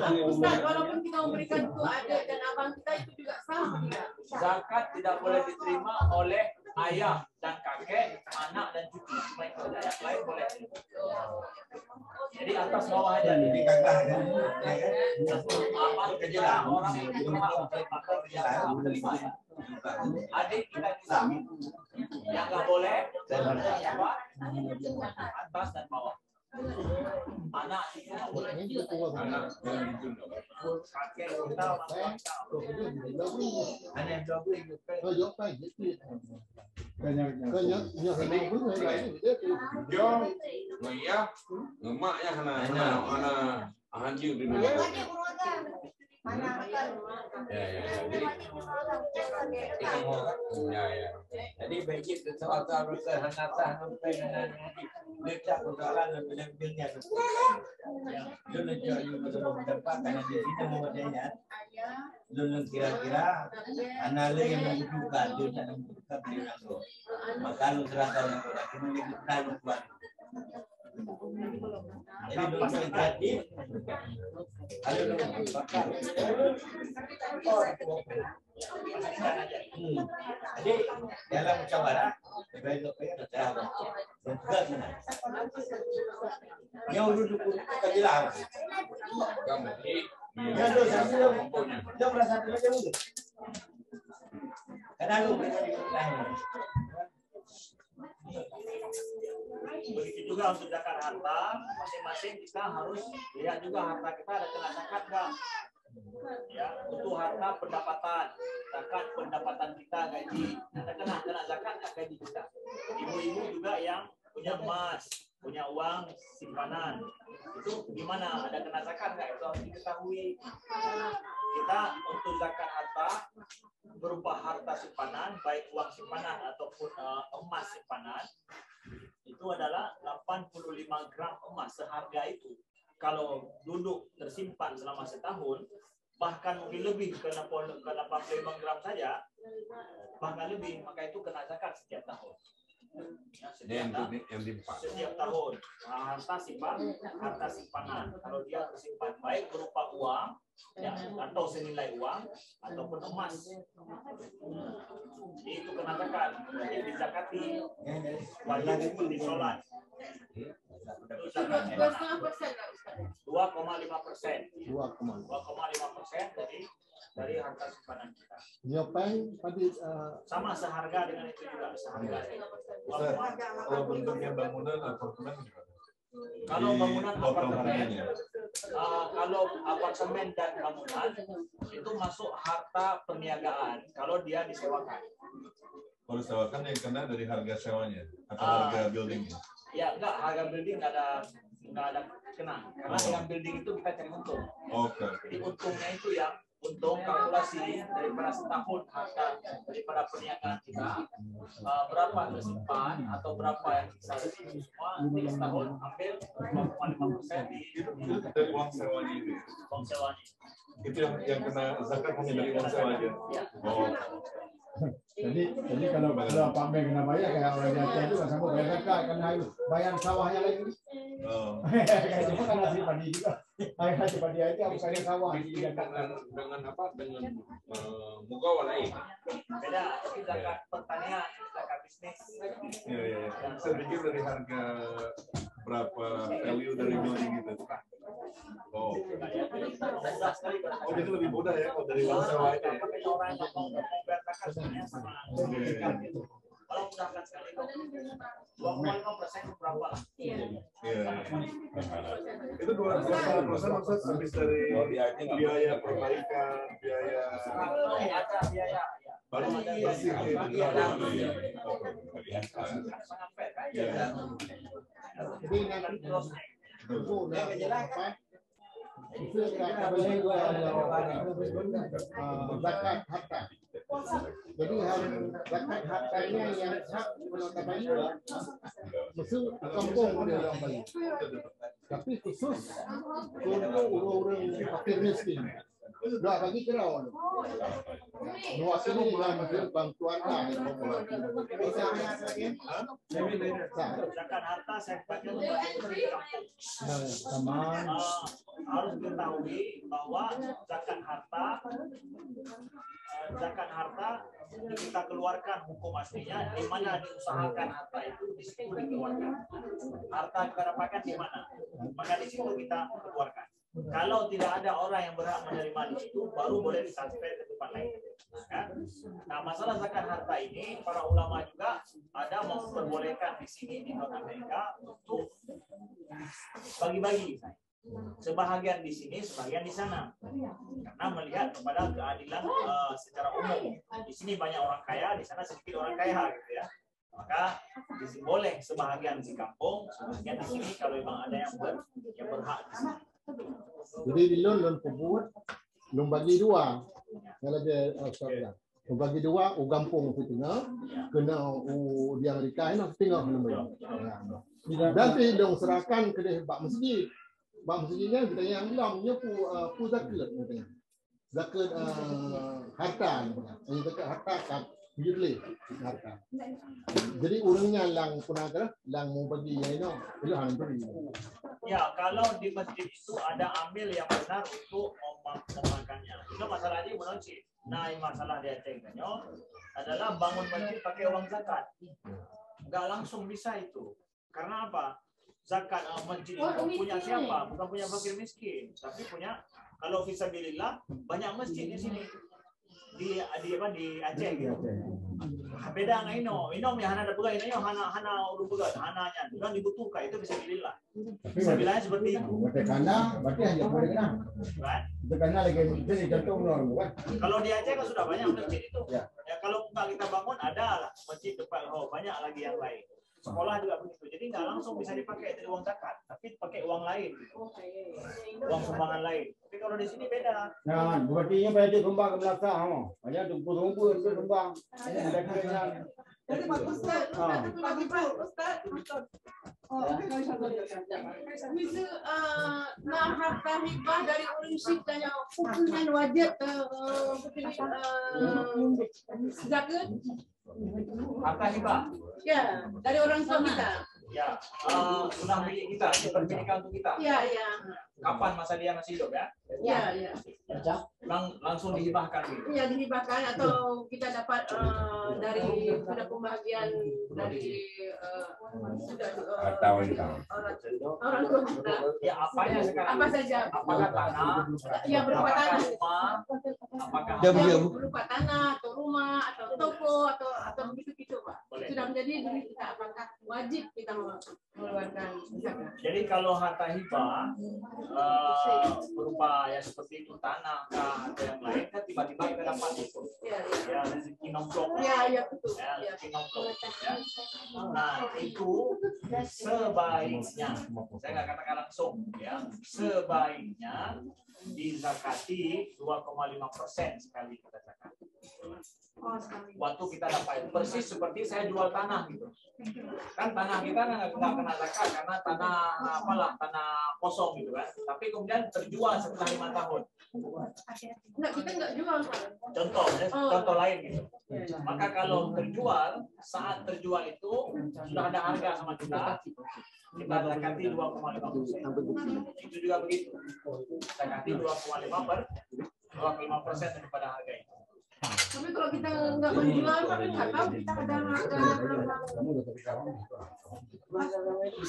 kita memberikan itu adik dan abang kita itu juga sah. Zakat tidak boleh diterima oleh ayah dan kakek, anak dan cucu. Yang lain boleh. Jadi atas bawah aja. Jadi kakak kan? Amal kerja orang yang berhak menerima. Adik kita bisa. Yang nggak boleh atas dan bawah. Anak itu nggak boleh. Anak Kakek kita orang tua. Ada yang 20. Yo, ya, emaknya kena hancur di dunia. Jadi baik sesuatu harus hangatah sampai dengan letak persoalan dan bilnya. Dulu jauh betul tempat karena di sini modalnya. Dulu kira-kira analis yang membutuhkan dulu yang membutuhkan beli nanggo. Maka lu serahkan nanggo lagi menjadi buat. Jadi dulu tadi ada bakar. Jadi dalam musyawarah baik ada yang duduk kejelang. Ya lu saya dia merasa aja dulu. Karena lu begitu juga untuk zakat harta, masing-masing kita harus lihat juga harta kita ada kena zakat nggak? Ya, untuk harta pendapatan, zakat pendapatan kita gaji, ada kena zakat nggak gaji kita? Ibu-ibu juga yang punya emas, punya uang simpanan, itu gimana? Ada kena zakat nggak? Itu harus diketahui. Kita untuk zakat harta berupa harta simpanan, baik uang simpanan ataupun emas simpanan, itu adalah 85 gram emas seharga itu. Kalau duduk tersimpan selama setahun, bahkan mungkin lebih ke 85 gram saja, bahkan lebih, maka itu kena zakat setiap tahun. Ya, setiap tahun harta simpanan kalau dia tersimpan baik berupa uang ya, atau senilai uang ataupun emas, itu kena zakat. Jadi dizakati wajib seperti sholat. 2,5%. 2,5% dari harta simpanan kita. Nyopeng tadi sama seharga dengan itu juga seharga. Kalau bentuknya bangunan apartemen juga. Kalau bangunan apartemen, kalau apartemen dan bangunan itu masuk harta perniagaan kalau dia disewakan. Kalau disewakan yang kena dari harga sewanya atau harga buildingnya? Ya enggak, harga building nggak ada kena karena dengan building itu kita cari untung. Oke. Jadi untungnya itu yang untung kalkulasi daripada setahun harta daripada perniagaan kita berapa tersimpan atau berapa yang bisa itu semua nanti setahun ambil 2,5% di uang sewanya itu. Uang sewanya. Itu yang kena zakat hanya dari uang sewa aja. Oh. Jadi kalau Pak Beng kena bayar kayak orang Aceh itu nggak sanggup bayar zakat karena bayar sawahnya lagi. Oh. Kayak itu kan hasil padi juga. Hai cepat dia aja bukan yang sawah Miskin dengan apa? Dengan mugawa lain. Beda, itu zakat pertanian, zakat bisnis. Iya. Saya pikir dari harga berapa value dari building itu. Oh. Oh, jadi lebih mudah ya kalau dari uang sewa aja ya. Orang yang mau bayar zakat sebenarnya sama. Kalau mudahkan sekali, 2,5% berapa lah? Iya. Itu 2,5% maksud habis dari biaya perbaikan, biaya Ada biaya. baru bersih Sangat fair kan? Jadi nanti itu apa? Itu zakat harta. Jadi zakat hartanya yang hak penonton bayi mesti kampung ada orang bayi. Tapi khusus untuk orang fakir miskin. Dah bagi kira Nuak sini dalam bantuan Zakat harta saya pakai untuk harus diketahui bahwa zakat harta kita keluarkan hukum aslinya di mana diusahakan harta itu di situ dikeluarkan. Harta kita dapatkan di mana? Maka di situ kita keluarkan. Kalau tidak ada orang yang berhak menerima di situ, baru boleh ditransfer ke tempat lain. Nah, masalah zakat harta ini, para ulama juga ada memperbolehkan di sini di North Amerika untuk bagi-bagi, sebahagian di sini, sebahagian di sana, karena melihat kepada keadilan secara umum. Di sini banyak orang kaya, di sana sedikit orang kaya, gitu ya. Maka di sini boleh sebahagian di kampung, sebahagian di sini kalau memang ada yang berhak di sini. Jadi di London pembuat bagi dua, kalau dia bagi dua, gampung itu kena di Amerika ini tengah nombor. Dan dong serahkan ke bak masjid. Bak masjidnya kita yang bilamnya pu zakat katanya. Zakat harta, ini zakat harta kan judul harta. Jadi orangnya lang punagara, lang mau bagi ini, itu hampir. Ya, kalau di masjid itu ada amil yang benar untuk memakannya. Itu masalahnya menurut sih. Nah, masalah di Aceh adalah bangun masjid pakai uang zakat. Enggak langsung bisa itu. Karena apa? Zakat masjid itu punya siapa? Bukan punya fakir miskin, tapi punya kalau fisabilillah banyak masjid di sini. Di Aceh gitu. Beda dengan Ino yang hana ada pegang ini hana udah pegang hananya bukan dibutuhkan itu bisa bilillah. Bisa bilahnya seperti itu. Berarti hanya boleh kena. Karena lagi jadi contoh kan. Kalau di Aceh kan sudah banyak masjid itu. Ya kalau kita bangun ada lah masjid depan banyak lagi yang lain. Sekolah juga begitu. Jadi nggak langsung bisa dipakai dari uang zakat, tapi pakai uang lain, uang sumbangan lain. Tapi kalau di sini beda. Nah, berarti yang banyak sumbang ke belakang, banyak tumpul-tumpul itu sumbang. Jadi bagus bagi Ustaz. Bisa harta hibah dari orang syik dan hukumnya wajib zakat. Harta hibah. Ya, dari orang tua kita. Ya, sunnah milik kita, dipermilikan untuk kita. Ya, ya. Kapan masa dia masih hidup ya? Ya, ya. Langsung dihibahkan gitu. Iya, dihibahkan atau kita dapat dari sudah pembagian dari orang tua kita. Ya, apanya sekarang? Apa saja? Apakah tanah? Ya, berupa tanah. Apakah berupa tanah atau rumah atau toko atau begitu-gitu, Pak. Sudah menjadi diri kita, apakah wajib kita mengeluarkan zakat? Jadi kalau harta hibah berupa ya seperti itu tanah kah atau yang lain kan tiba-tiba kita dapat itu ya rezeki nomplok ya betul ya rezeki nomplok ya. Nah itu sebaiknya saya nggak katakan langsung ya sebaiknya dizakati 2,5% sekali kita zakat Waktu kita dapat persis seperti saya jual tanah gitu. Kan tanah kita nggak kena zakat karena tanah kosong gitu kan. Tapi kemudian terjual setelah 5 tahun. Enggak, kita enggak jual. Contoh lain gitu. Maka kalau terjual, saat terjual itu sudah ada harga sama kita zakati 2,5%. Itu juga begitu. Zakati 2,5% daripada harga itu. Tapi kalau kita nggak menjual, kan nggak tahu kita ada harga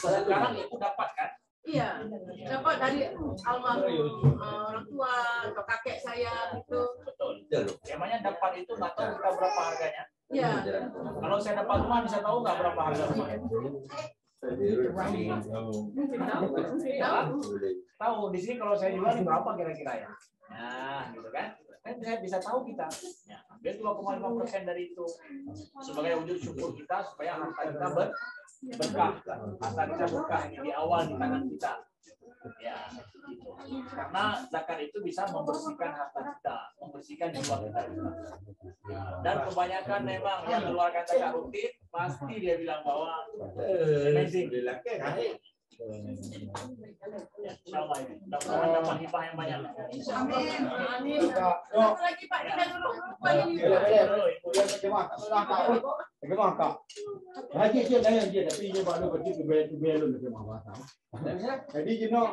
sekarang itu dapat kan? Iya, dapat dari almarhum orang tua atau kakek saya gitu. Betul. Emangnya dapat itu nggak tahu kita berapa harganya? Iya. Kalau saya dapat rumah bisa tahu nggak berapa harga rumahnya? Tahu di sini kalau saya jual ini berapa kira-kira ya? Nah, gitu kan? Kan saya bisa tahu kita. Ya, ambil 2,5% dari itu sebagai wujud syukur kita supaya harta kita berkah. Harta kita berkah ini di awal di tangan kita. Ya, gitu. Karena zakat itu bisa membersihkan harta kita, membersihkan jiwa kita. Dan kebanyakan memang yang mengeluarkan zakat rutin pasti dia bilang bahwa amazing. Insyaallah ini dapat hibah yang banyak. Amin. Lagi Pak kita dulu lupa ini. Haji dia dah yang dia tapi dia baru pergi ke belum ke Mawasa. Jadi kita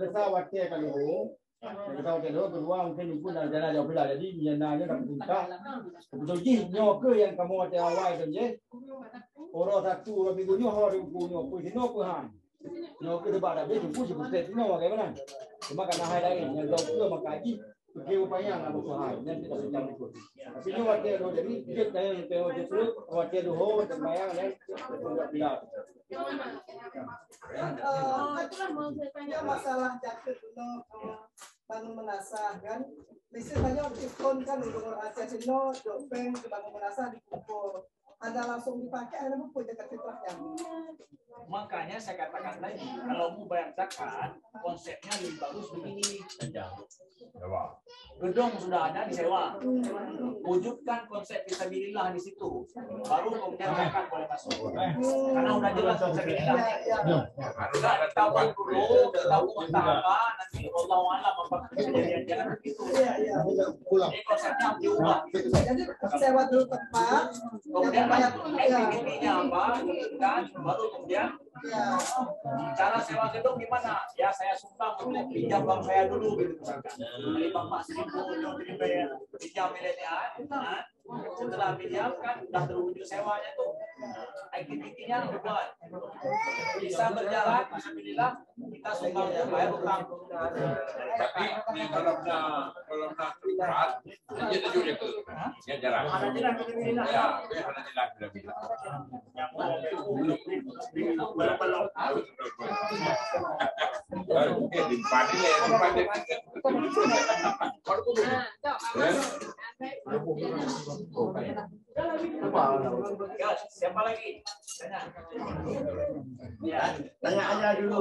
bisa waktu kalau kita kalau kedua mungkin pun ada jalan jauh belah. Jadi nanya dapat minta. Betul nyoke yang kamu ada awal tu je. Orang satu minggu ni hari punya pun sini puhan. Nyoke tu pada betul pun sebut sini bagaimana? Cuma karena hari lain yang tahu makaji pergi upaya nak puhan dan tidak sedang ikut. Tapi ni waktu tu jadi kita yang tahu tu waktu tu ho terbayang dan tidak belah. Itulah masalah jatuh dulu bangun menasah kan. Misalnya diskon kan untuk Aceh Sino, Jopeng ke bangun menasah dikumpul. Anda langsung dipakai, Anda pun dekat fitrahnya. Makanya saya katakan tadi, kalau mau bayar zakat, konsepnya lebih bagus begini saja. Gedung sudah ada disewa, wujudkan konsep fisabilillah di situ, baru kemudian zakat boleh masuk. Karena udah jelas fisabilillah. Sudah tahu dulu, tahu entah apa, nanti Allah alam apakah kejadian jangan begitu. Jadi konsepnya diubah. Jadi sewa dulu tempat, kemudian aktivitinya apa, kan, baru kemudian cara sewa gedung gimana? Ya saya sumbang untuk pinjam bank saya dulu gitu misalkan. Dari bank Mas pinjam milenial, nah, setelah pinjam kan udah terwujud sewanya tuh. Aktivitinya buat bisa berjalan, alhamdulillah kita sumbang bayar utang. Tapi kalau nak berat, dia tujuh itu, dia jarang. Ada jelas alhamdulillah. Ya, dia ada jelas bila. Ya, siapa lagi? Tanya. Ya, tanya aja dulu.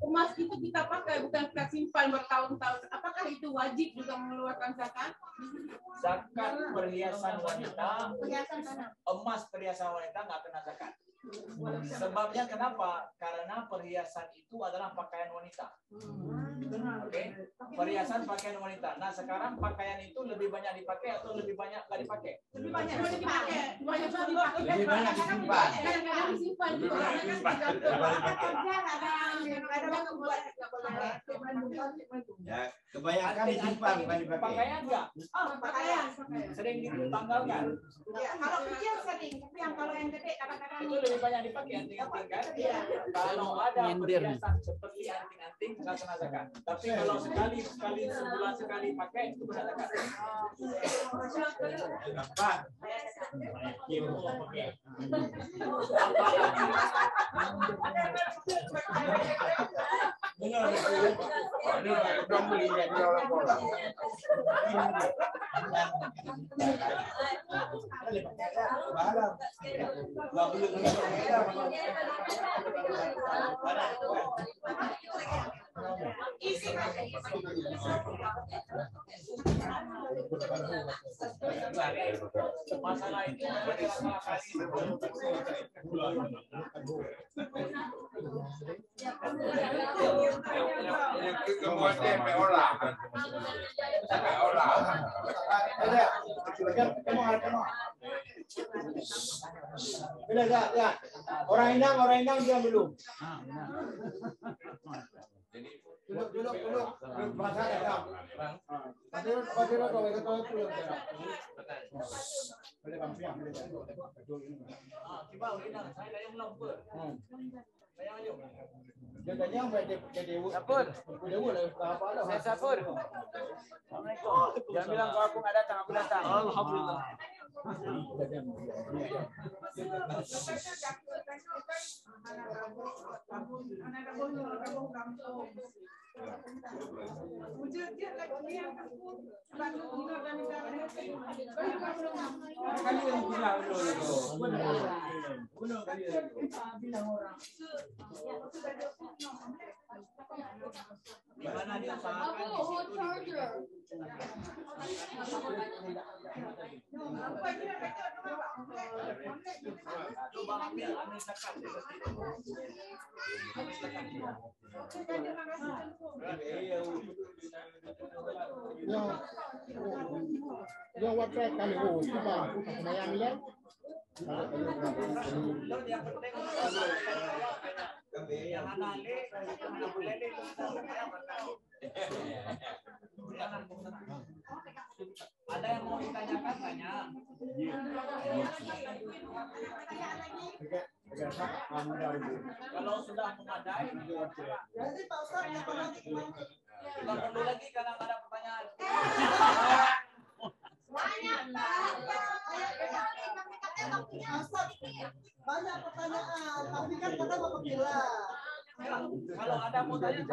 Emas itu kita pakai bukan kita simpan bertahun-tahun. Apakah itu wajib juga mengeluarkan zakat? Zakat perhiasan wanita, emas perhiasan wanita nggak kena zakat. Sebabnya kenapa? Karena perhiasan itu adalah pakaian wanita. Oke, perhiasan pakaian wanita. Nah sekarang pakaian itu lebih banyak dipakai atau lebih banyak nggak dipakai? Lebih banyak dipakai. Banyak dipakai. Lebih banyak disimpan. Kadang-kadang disimpan juga. Ya, kebanyakan disimpan bukan dipakai. Pakaian enggak? Pakaian. Sering ditanggalkan. Ya, kalau kecil sering, tapi yang kalau yang gede kadang-kadang Itu lebih banyak dipakai anting-anting kan? Kalau ada perhiasan seperti anting-anting nggak kena zakat. Tapi kalau sekali sebulan sekali pakai itu kena zakat. Masalah itu Orang Inang dia belum. Duduk. Bahasa ada. Pasir kalau kita tahu belum. Boleh kampiang. Coba Inang, saya yang belum ber. Saya ayo. Jadinya jadi Sapur. Saya Sapur. Assalamualaikum. Jangan bilang kalau aku nggak datang, aku datang. Alhamdulillah. Di mana diusahakan di situ coba ambil zakat. Yang waktu kali cuma yang lihat. Yang penting yang anale ada yang mau ditanyakan tanya. Kalau sudah memadai, tidak perlu lagi karena ada pertanyaan. Banyak pertanyaan, tapi kan kadang mau bilang. Kalau ada mau tanya,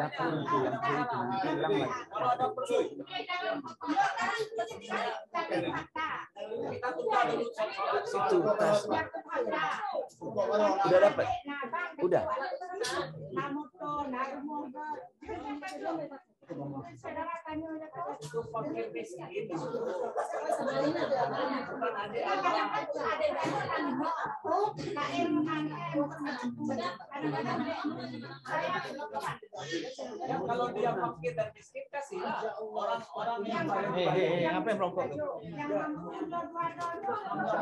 kalau ada perlu. Kita tunda dulu. Situ tas. Udah dapat. Udah. Itu fakir miskin. Ya, kalau dia fakir dan miskin kasihlah orang-orang yang Apa yang merokok?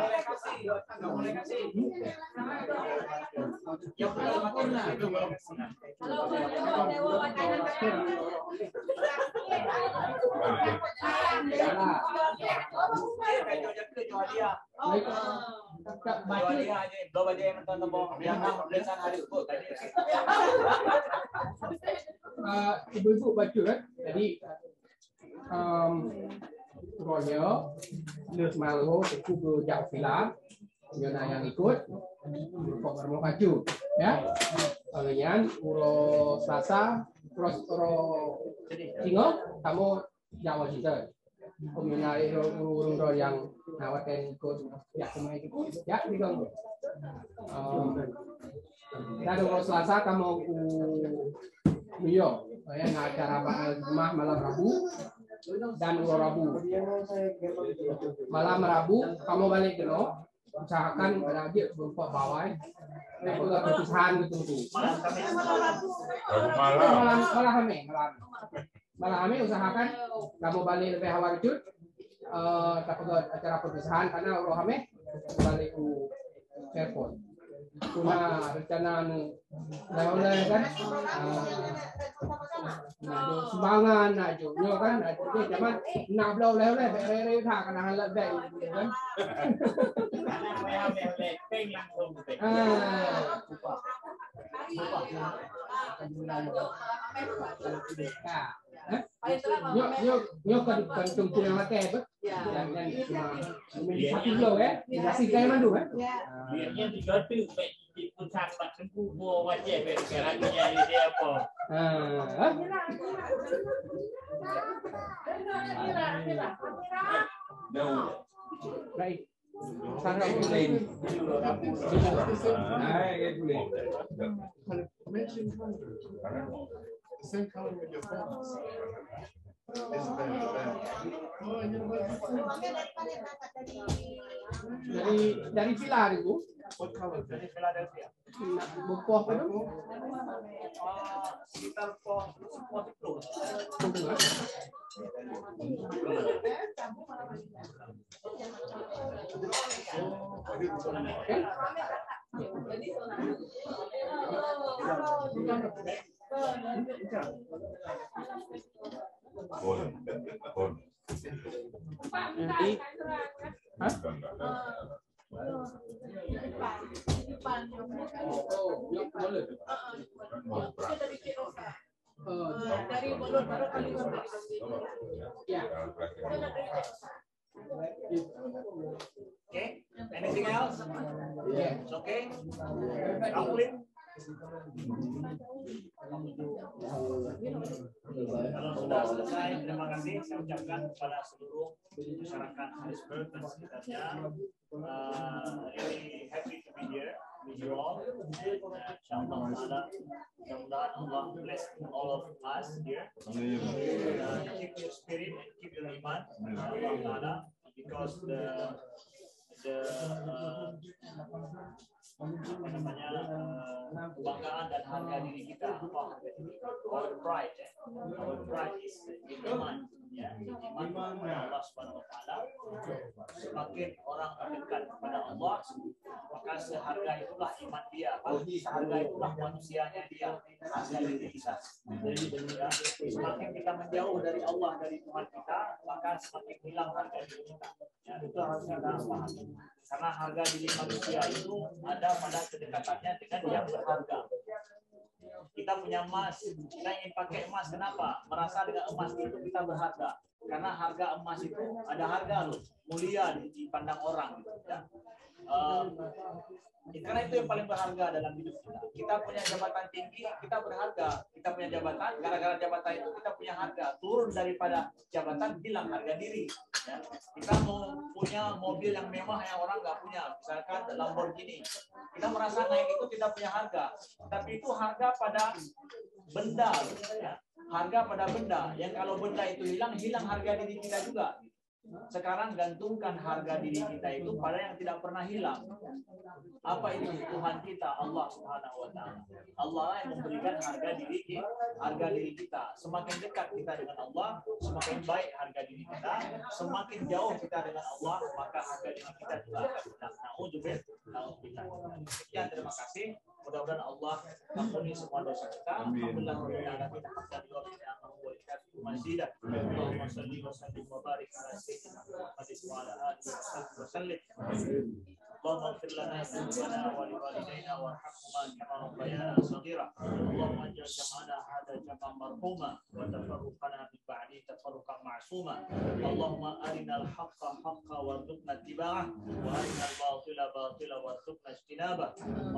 boleh kasih, nggak boleh kasih. Yang ibu-ibu baca kan, jadi rohnya lus malu itu berjauh silam, Yona yang ikut, kok bermau kaju, ya. Kalian uro Selasa, uro Singo, kamu Jawa juga. Komunal uro yang nawatin ikut, ya semua ikut, ya digong. Dan uro Selasa kamu New York, ya acara rumah malam Rabu dan uro Rabu. Malam Rabu kamu balik ke lo. Usahakan berajak berupa bawah, perpisahan gitu. Malam usahakan kamu balik lebih awal jut, dapat acara perpisahan karena orang kami balik ke telepon. Kuna rencana oleh kan, sumbangan aja, kan, jadi zaman nak belau oleh berere tak kena halat dah, kan. Nyok kan tunggu yang mati apa? Dan cuma satu belau ya, nasi kayak mandu kan? Biarnya 3 tu, Pun sahabat kan kubur wajib sekarang jadi dia apa? Baik. Sangat lain. Dari Villa itu. Dari Philadelphia. Bukuh apa itu? Sekitar pos 10. Dari mulut baru kali ya. Okay. Anything else? Yeah. It's okay. Complete. Kalau sudah selesai, terima kasih saya ucapkan kepada seluruh masyarakat Harrisburg dan sekitarnya. Really happy to be here with you all. Insyaallah Allah bless all of us here. Keep your spirit and keep your iman. Allah because the kebanggaan dan harga diri kita, our pride is iman, ya, iman kepada Allah Subhanahu Wa Taala. Semakin orang mendekat kepada Allah, maka seharga itulah iman dia, seharga itulah manusianya dia, harga diri kita. Semakin kita menjauh dari Allah, dari Tuhan kita, maka semakin hilang harga diri kita. Ya, itu harus kita pahami. Karena harga diri manusia itu ada pada kedekatannya dengan yang berharga. Kita punya emas, kita ingin pakai emas, kenapa? Merasa dengan emas itu kita berharga. Karena harga emas itu ada harga loh, mulia dipandang orang. Ya. Karena itu yang paling berharga dalam hidup kita. Kita punya jabatan tinggi, kita berharga. Kita punya jabatan, gara-gara jabatan itu kita punya harga. Turun daripada jabatan, hilang harga diri. Ya. Kita mau punya mobil yang mewah yang orang nggak punya, misalkan Lamborghini. Kita merasa naik itu tidak punya harga, tapi itu harga pada benda, ya. Harga pada benda. Yang kalau benda itu hilang, hilang harga diri kita juga. Sekarang gantungkan harga diri kita itu pada yang tidak pernah hilang. Apa itu? Tuhan kita, Allah Subhanahu Wa Taala. Allah yang memberikan harga diri kita. Semakin dekat kita dengan Allah, semakin baik harga diri kita. Semakin jauh kita dengan Allah, maka harga diri kita juga akan hilang. Na'udzubillah. Sekian, terima kasih. Mudah-mudahan Allah ampuni semua dosa kita. Alhamdulillah rabbil alamin. Allahumma shalli wa sallim wa barik ala sayyidina Muhammad wa ala alihi wa sallim. اللهم اغفر لنا ذنوبنا ولوالدينا وارحمهما كما ربيانا صغيرا. اللهم اجعل جمعنا هذا جمعا مرحوما وتفرقنا من بعده تفرقا معصوما. اللهم ارنا الحق حقا وارزقنا اتباعه وارنا الباطل باطلا وارزقنا اجتنابه.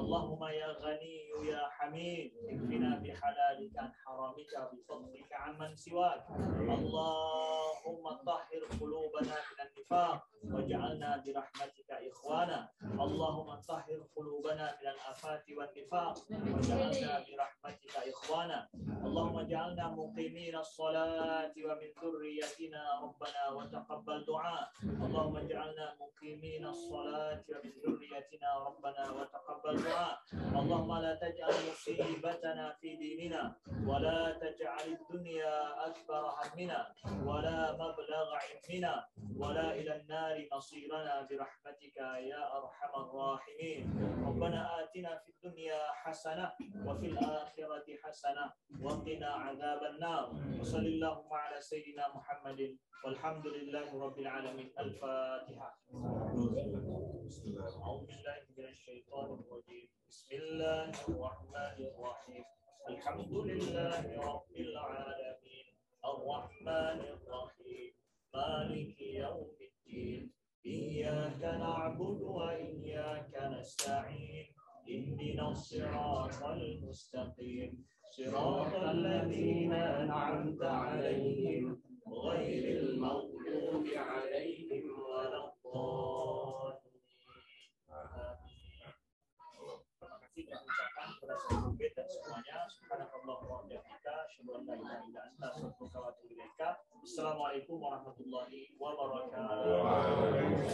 اللهم يا غني يا حميد اكفنا بحلالك عن حرامك بفضلك عمن سواك. اللهم طهر قلوبنا من النفاق واجعلنا برحمتك اخوانا. اللهم طهر قلوبنا من الآفات والنفاق واجعلنا برحمتك إخوانا. اللهم اجعلنا مقيمين الصلاة ومن ذريتنا ربنا وتقبل دعاء. اللهم اجعلنا مقيمين الصلاة ومن ذريتنا ربنا وتقبل دعاء. اللهم لا تجعل مصيبتنا في ديننا ولا تجعل الدنيا أكبر همنا ولا مبلغ علمنا ولا إلى النار مصيرنا برحمتك يا أرحم الراحمين. ربنا آتنا في الدنيا حسنة وفي الآخرة حسنة وقنا عذاب النار. وصلى اللهم على سيدنا محمد والحمد لله رب العالمين. الفاتحة. أعوذ بالله من الشيطان الرجيم. بسم الله الرحمن الرحيم. الحمد لله رب العالمين الرحمن الرحيم مالك يوم الدين. إياك نعبد وإياك نستعين. اهدنا المستقيم صراط الذين أنعمت عليهم غير المغضوب عليهم ولا الضالين. Terima kasih kepada saya dan semuanya. Subhanallah wa bihamdika, asyhadu an la ilaha illa anta, astaghfiruka wa atubu ilaik. Assalamualaikum warahmatullahi wabarakatuh.